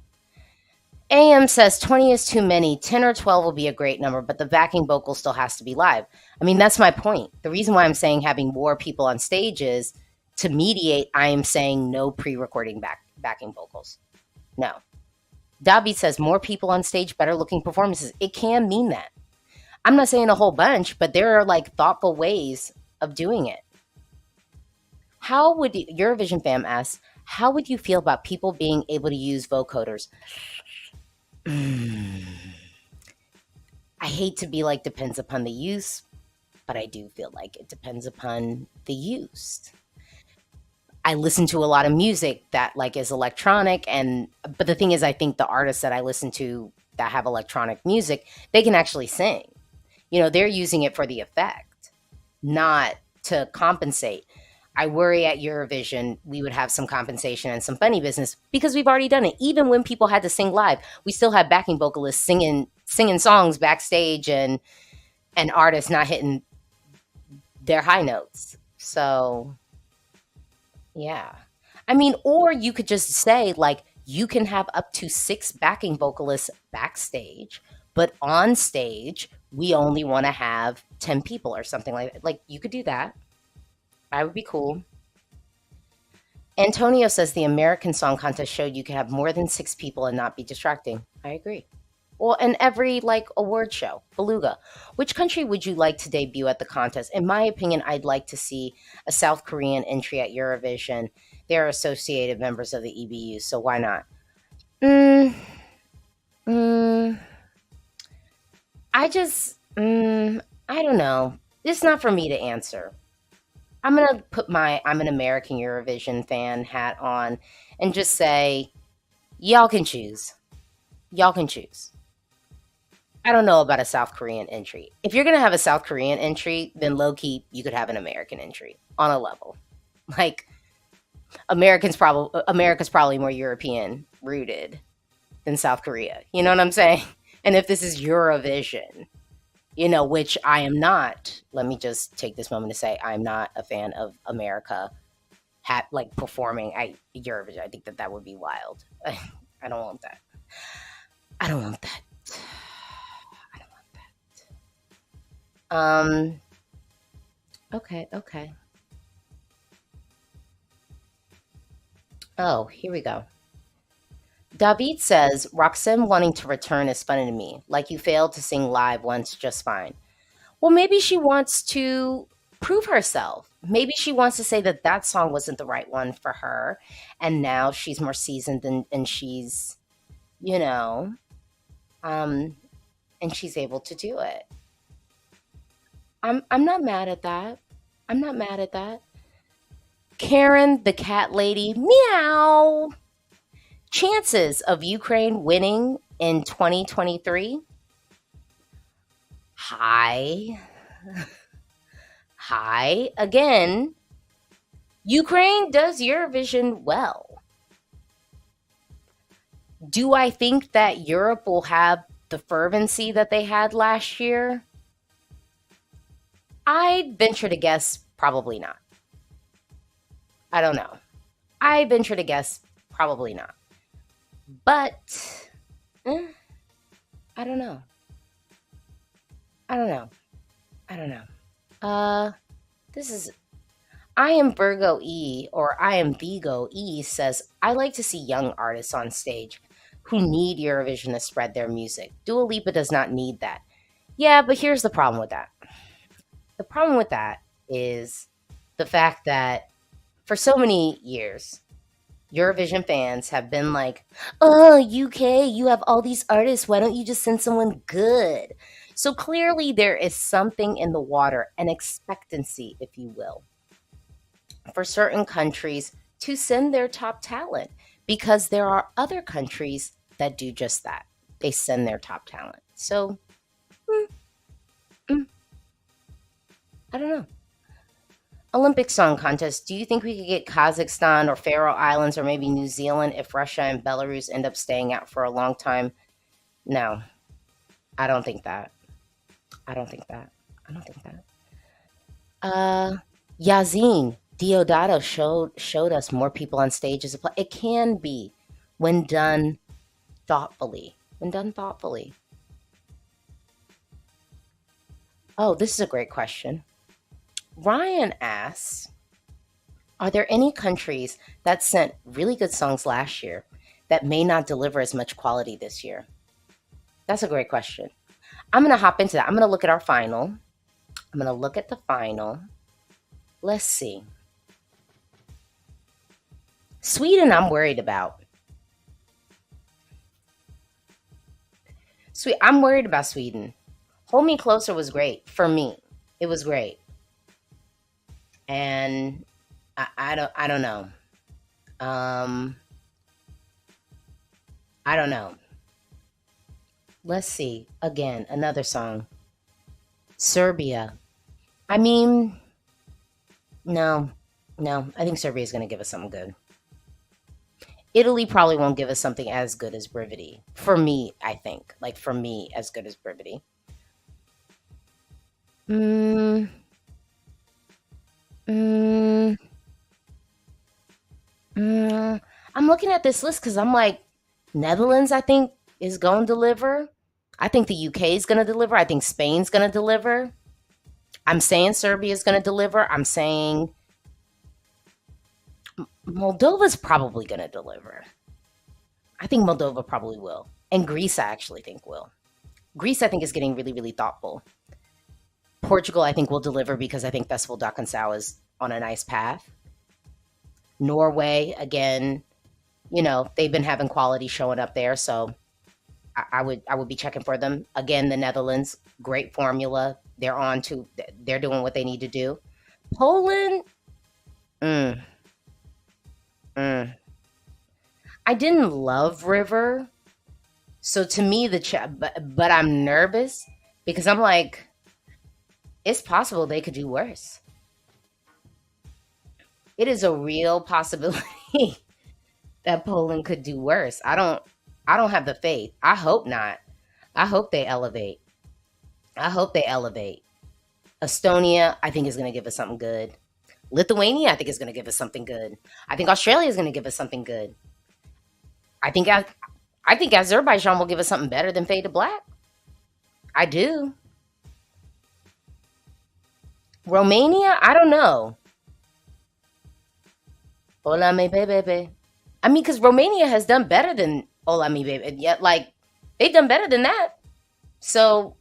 AM says 20 is too many. 10 or 12 will be a great number, but the backing vocal still has to be live. I mean, that's my point. The reason why I'm saying having more people on stage is to mediate. I am saying no pre-recording backing vocals. No. David says more people on stage, better looking performances. It can mean that. I'm not saying a whole bunch, but there are like thoughtful ways of doing it. How would Eurovision fam ask, how would you feel about people being able to use vocoders? I hate to be like depends upon the use, but I do feel like it depends upon the use. I listen to a lot of music that like is electronic, and but the thing is I think the artists that I listen to that have electronic music, they can actually sing. They're using it for the effect, not to compensate. I worry at Eurovision we would have some compensation and some funny business because we've already done it. Even when people had to sing live, we still had backing vocalists singing songs backstage and artists not hitting their high notes. So yeah. I mean, or you could just say like you can have up to six backing vocalists backstage, but on stage we only want to have 10 people or something like that. Like you could do that. I would be cool. Antonio says the American Song Contest showed you can have more than six people and not be distracting. I agree. Well, and every like award show, Beluga. Which country would you like to debut at the contest? In my opinion, I'd like to see a South Korean entry at Eurovision. They're associated members of the EBU, so why not? Mm, mm, I don't know. It's not for me to answer. I'm gonna put my I'm an American Eurovision fan hat on and just say, y'all can choose. Y'all can choose. I don't know about a South Korean entry. If you're gonna have a South Korean entry, then low key you could have an American entry on a level. Like America's probably more European rooted than South Korea. You know what I'm saying? And if this is Eurovision, which I am not. Let me just take this moment to say I'm not a fan of America like performing at Eurovision. I think that would be wild. I don't want that. I don't want that. I don't want that. Okay, okay. Oh, here we go. David says Roxanne wanting to return is funny to me. Like you failed to sing live once just fine. Well, maybe she wants to prove herself. maybe she wants to say that that song wasn't the right one for her, and now she's more seasoned and she's, you know, um, and she's able to do it. I'm not mad at that. I'm not mad at that. Karen, the cat lady, meow. Chances of Ukraine winning in 2023? High. High. Again, Ukraine does Eurovision well. Do I think that Europe will have the fervency that they had last year? I'd venture to guess probably not. I don't know. I venture to guess probably not. But eh, I don't know. I don't know. I don't know. Uh this is I am Virgo E or I am Vigo E says I like to see young artists on stage who need Eurovision to spread their music. Dua Lipa does not need that. Yeah, but here's the problem with that. The problem with that is the fact that for so many years, Eurovision fans have been like, oh, UK, you have all these artists. Why don't you just send someone good? So clearly, there is something in the water, an expectancy, if you will, for certain countries to send their top talent because there are other countries that do just that. They send their top talent. So, mm, mm, I don't know. Olympic Song Contest. Do you think we could get Kazakhstan or Faroe Islands or maybe New Zealand if Russia and Belarus end up staying out for a long time? No, I don't think that. I don't think that. I don't think that. Uh, Yazin Diodato showed us more people on stage as a play. It can be when done thoughtfully. When done thoughtfully. Oh, this is a great question. Ryan asks, are there any countries that sent really good songs last year that may not deliver as much quality this year? That's a great question. I'm going to hop into that. I'm going to look at our final. I'm going to look at the final. Let's see. Sweden, I'm worried about. I'm worried about Sweden. Hold Me Closer was great for me. It was great. And I don't know. Um, I don't know. Let's see. Again, another song. Serbia. I mean, no, no. I think Serbia is going to give us something good. Italy probably won't give us something as good as Brividi. For me, I think. Like, for me, as good as Brividi. Mm, mm, I'm looking at this list because I'm like, Netherlands, I think, is going to deliver. I think the UK is going to deliver. I think Spain's going to deliver. I'm saying Serbia is going to deliver. I'm saying Moldova's probably going to deliver. I think Moldova probably will. And Greece, I actually think will. Greece, I think, is getting really, really thoughtful. Portugal, I think, will deliver because I think Festival Dacansau is on a nice path. Norway, again, they've been having quality showing up there, so I would be checking for them. Again, the Netherlands, great formula. They're doing what they need to do. Poland, mm, mm. I didn't love River, so to me but I'm nervous because I'm like, it's possible they could do worse. It is a real possibility that Poland could do worse. I don't have the faith. I hope not. I hope they elevate. I hope they elevate. Estonia, I think is going to give us something good. Lithuania, I think is going to give us something good. I think Australia is going to give us something good. I think I think Azerbaijan will give us something better than Fade to Black. I do. Romania, I don't know. Hola mi baby. I mean, because Romania has done better than Hola mi baby. And yet, like, they've done better than that. So,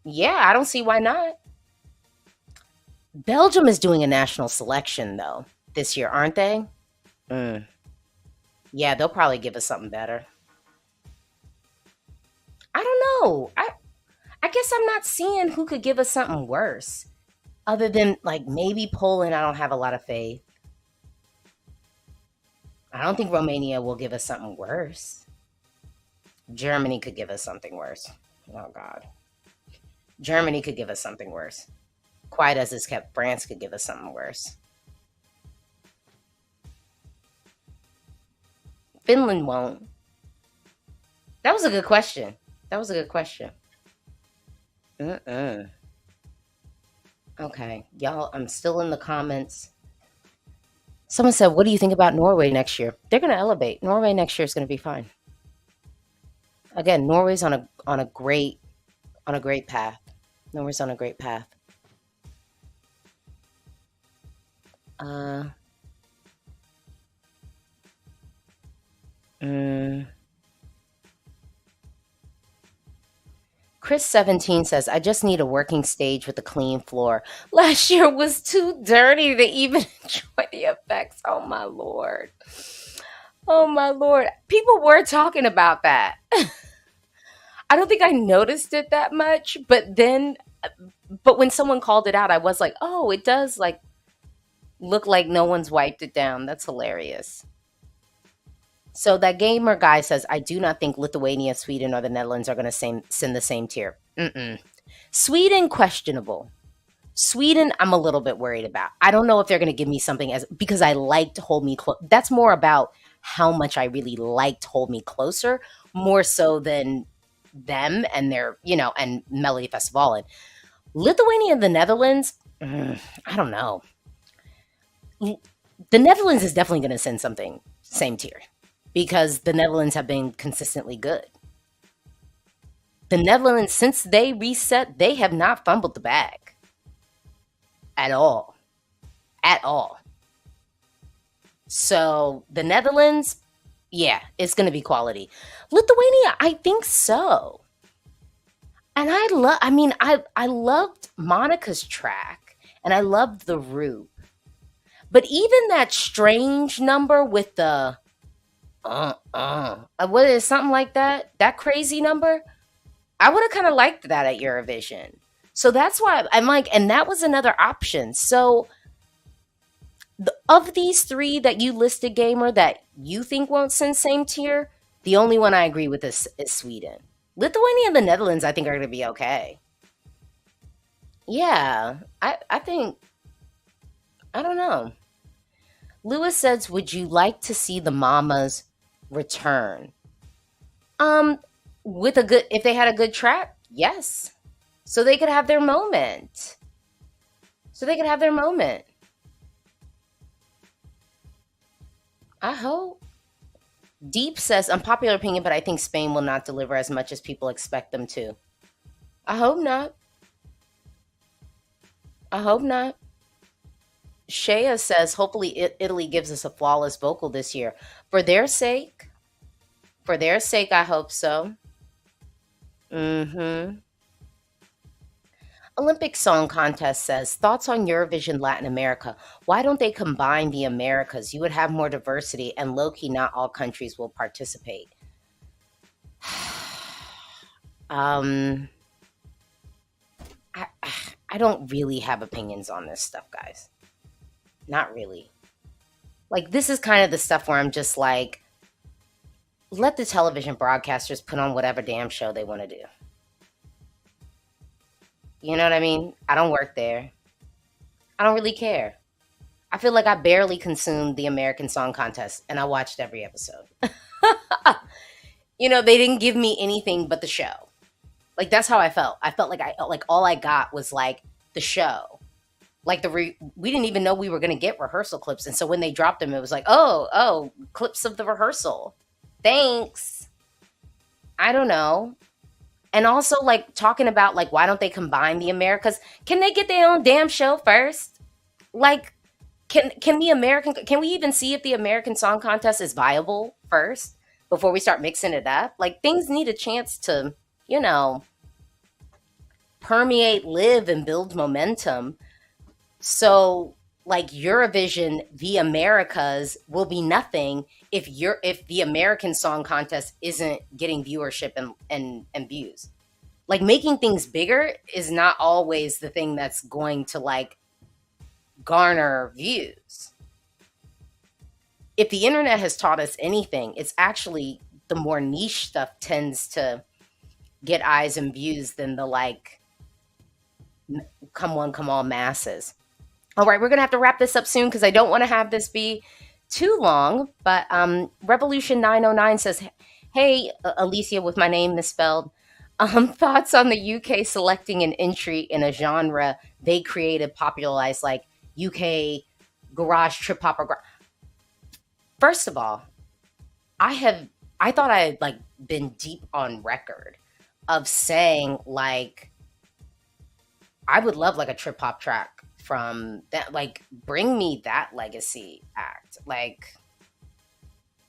yeah, I don't see why not. Belgium is doing a national selection though this year, aren't they? Mm. Yeah, they'll probably give us something better. I don't know. I guess I'm not seeing who could give us something worse. Other than like maybe Poland, I don't have a lot of faith. I don't think Romania will give us something worse. Germany could give us something worse. Oh God. Germany could give us something worse. Quiet as it's kept, France could give us something worse. Finland won't. That was a good question. That was a good question. Mm-mm. Okay. Y'all, I'm still in the comments. Someone said, "What do you think about Norway next year?" They're going to elevate. Norway next year is going to be fine. Again, Norway's on a great path. Norway's on a great path. Uh, mm, Chris17 says, "I just need a working stage with a clean floor. Last year was too dirty to even enjoy the effects." Oh my lord. Oh my lord. People were talking about that. I don't think I noticed it that much, but when someone called it out, I was like, "Oh, it does like look like no one's wiped it down." That's hilarious. So that gamer guy says, "I do not think Lithuania, Sweden, or the Netherlands are going to send the same tier." Mm-mm. Sweden, questionable. Sweden, I'm a little bit worried about. I don't know if they're going to give me something as because I liked Hold Me Close. That's more about how much I really liked Hold Me Closer, more so than them and their, and Melody Festival. And Lithuania and the Netherlands, I don't know. The Netherlands is definitely going to send something same tier because the Netherlands have been consistently good. The Netherlands, since they reset, they have not fumbled the bag at all. At all. So the Netherlands, yeah, it's going to be quality. Lithuania, I think so. And I loved Monica's track and I loved the root. But even that strange number with the what is something like that? That crazy number? I would have kind of liked that at Eurovision. So that's why I'm like, and that was another option. So of these three that you listed, gamer, that you think won't send same tier, the only one I agree with is Sweden. Lithuania and the Netherlands, I think, are going to be okay. Yeah, I think, I don't know. Lewis says, "Would you like to see the Mamas return?" Um, with a good, if they had a good track, yes. So they could have their moment. So they could have their moment. I hope. Deep says, "Unpopular opinion, but I think Spain will not deliver as much as people expect them to." I hope not. I hope not. Shea says, "Hopefully Italy gives us a flawless vocal this year. For their sake, for their sake, I hope so." Mm-hmm. Olympic Song Contest says, "Thoughts on Eurovision Latin America? Why don't they combine the Americas? You would have more diversity, and low key, not all countries will participate." um, I, I don't really have opinions on this stuff, guys. Not really. Like, this is kind of the stuff where I'm just like, let the television broadcasters put on whatever damn show they want to do. You know what I mean? I don't work there. I don't really care. I feel like I barely consumed the American Song Contest and I watched every episode. They didn't give me anything but the show. Like that's how I felt. I felt like all I got was like the show. Like we didn't even know we were going to get rehearsal clips, and so when they dropped them it was like, "Oh, clips of the rehearsal. Thanks." I don't know. And also like talking about like why don't they combine the Americas? Can they get their own damn show first? Like can we even see if the American Song Contest is viable first before we start mixing it up? Like things need a chance to, you know, permeate, live and build momentum. So like Eurovision, the Americas will be nothing if the American Song Contest isn't getting viewership and views. Like making things bigger is not always the thing that's going to like garner views. If the internet has taught us anything, it's actually the more niche stuff tends to get eyes and views than the like come one, come all masses. All right, we're gonna have to wrap this up soon because I don't want to have this be too long. But Revolution 909 says, "Hey, Alicia, with my name misspelled. Thoughts on the UK selecting an entry in a genre they created, popularized like UK garage trip hop or first of all, I have I thought I had like been deep on record of saying like I would love like a trip hop track from that. Like, bring me that legacy act. Like,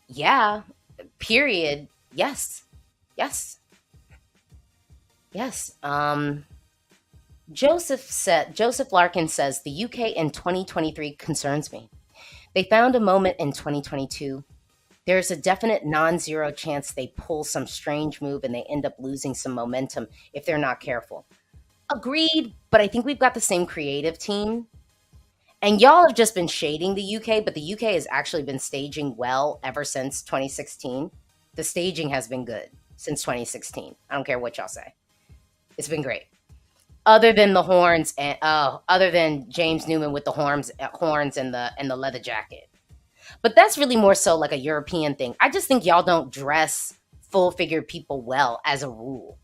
yeah, period. Yes, yes, yes. Joseph Larkin says the UK in 2023 concerns me. They found a moment in 2022. There's a definite non-zero chance they pull some strange move and they end up losing some momentum if they're not careful. Agreed, but I think we've got the same creative team. And y'all have just been shading the UK, but the UK has actually been staging well ever since 2016. The staging has been good since 2016. I don't care what y'all say. It's been great. Other than the horns and other than James Newman with the horns and the leather jacket. But that's really more so like a European thing. I just think y'all don't dress full figured people well as a rule.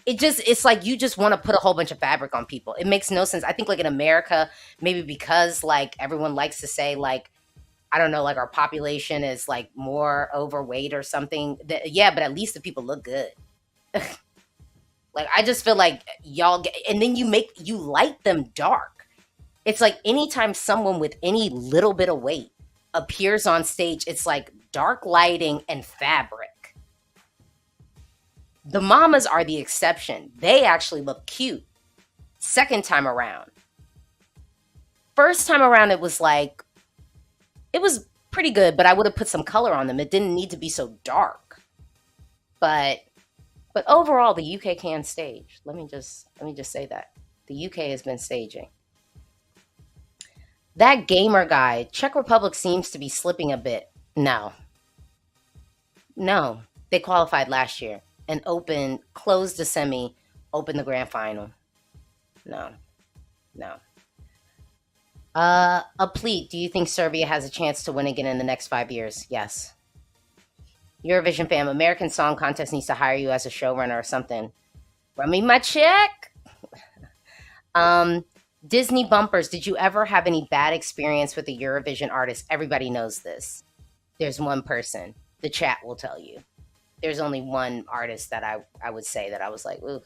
It's like you just want to put a whole bunch of fabric on people. It makes no sense. I think like in America, maybe because like everyone likes to say like I don't know, like our population is like more overweight or something. Yeah, but at least the people look good. Like I just feel like and then you light them dark. It's like anytime someone with any little bit of weight appears on stage, it's like dark lighting and fabric. The mamas are the exception. They actually look cute. Second time around. First time around, it was pretty good, but I would have put some color on them. It didn't need to be so dark. But overall, the UK can stage. Let me just say that the UK has been staging. That gamer guy, Czech Republic seems to be slipping a bit. No, no, they qualified last year and closed the semi, opened the grand final. No, no. A pleat. Do you think Serbia has a chance to win again in the next 5 years? Yes. Eurovision fam, American Song Contest needs to hire you as a showrunner or something. Run me my check. Um, Disney bumpers. Did you ever have any bad experience with a Eurovision artist? Everybody knows this. There's one person. The chat will tell you. There's only one artist that I would say that I was like, ooh,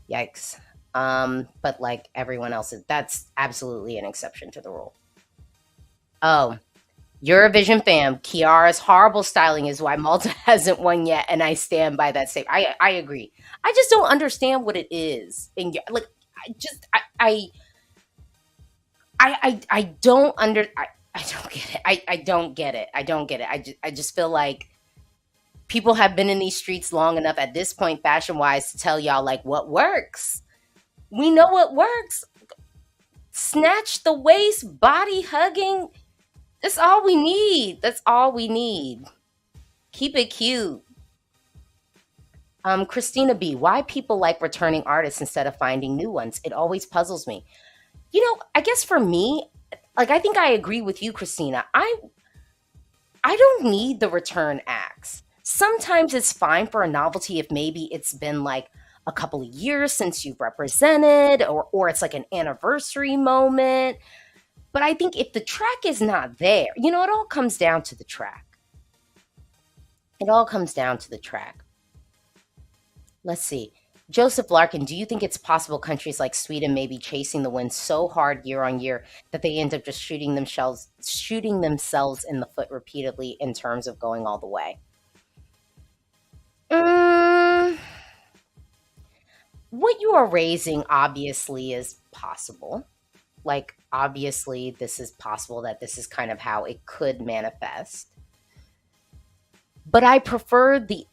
yikes. But like everyone else, that's absolutely an exception to the rule. Oh, Eurovision fam, Kiara's horrible styling is why Malta hasn't won yet, and I stand by that statement. I agree. I just don't understand what it is. Like, I just I don't I don't get it. I don't get it. I don't get it. I just feel like people have been in these streets long enough at this point, fashion wise, to tell y'all like what works. We know what works. Snatch the waist, body hugging. That's all we need. That's all we need. Keep it cute. Christina B, why people like returning artists instead of finding new ones? It always puzzles me. I guess for me, like I think I agree with you, Christina. I don't need the return acts. Sometimes it's fine for a novelty if maybe it's been like a couple of years since you've represented or it's like an anniversary moment. But I think if the track is not there, it all comes down to the track. It all comes down to the track. Let's see. Joseph Larkin, do you think it's possible countries like Sweden may be chasing the wind so hard year on year that they end up just shooting themselves in the foot repeatedly in terms of going all the way? Mm, what you are raising obviously is possible. Like, obviously, this is possible that this is kind of how it could manifest. But I prefer the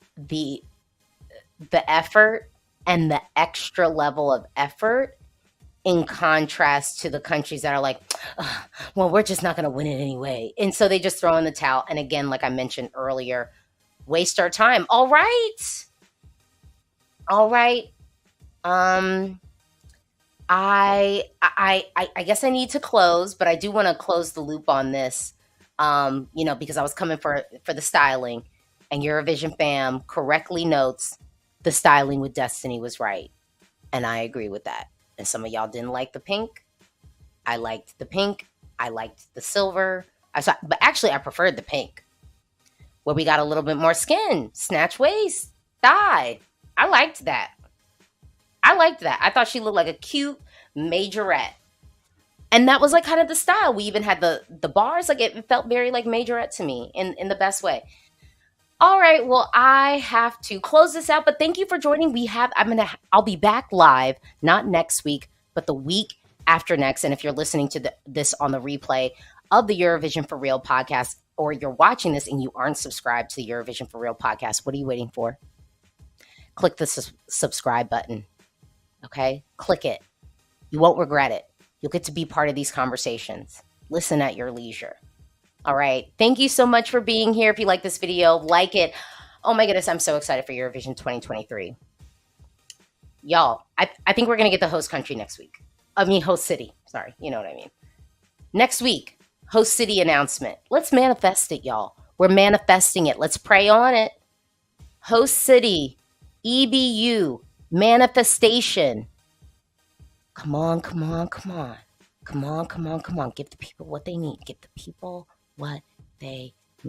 effort and the extra level of effort in contrast to the countries that are like, "Ugh, well, we're just not going to win it anyway." And so they just throw in the towel. And again, like I mentioned earlier, waste our time. All right. All right. Um, I guess I need to close, but I do want to close the loop on this. Because I was coming for the styling, and Eurovision fam correctly notes the styling with Destiny was right, and I agree with that. And some of y'all didn't like the pink. I liked the pink. I liked the silver. But actually, I preferred the pink, where we got a little bit more skin, snatch waist, thigh. I liked that. I liked that. I thought she looked like a cute majorette. And that was like kind of the style. We even had the bars. Like it felt very like majorette to me in the best way. All right. Well, I have to close this out, but thank you for joining. I'll be back live, not next week, but the week after next. And if you're listening to this on the replay of the Eurovision for Real podcast, or you're watching this and you aren't subscribed to the Eurovision for Real podcast, what are you waiting for? Click the subscribe button. Okay. Click it. You won't regret it. You'll get to be part of these conversations. Listen at your leisure. All right. Thank you so much for being here. If you like this video, like it. Oh my goodness, I'm so excited for Eurovision 2023. Y'all, I think we're going to get the host country next week. I mean, host city. Sorry. You know what I mean. Next week, host city announcement. Let's manifest it, y'all. We're manifesting it. Let's pray on it. Host city, EBU, manifestation. Come on, come on, come on. Come on, come on, come on. Give the people what they need. Give the people what they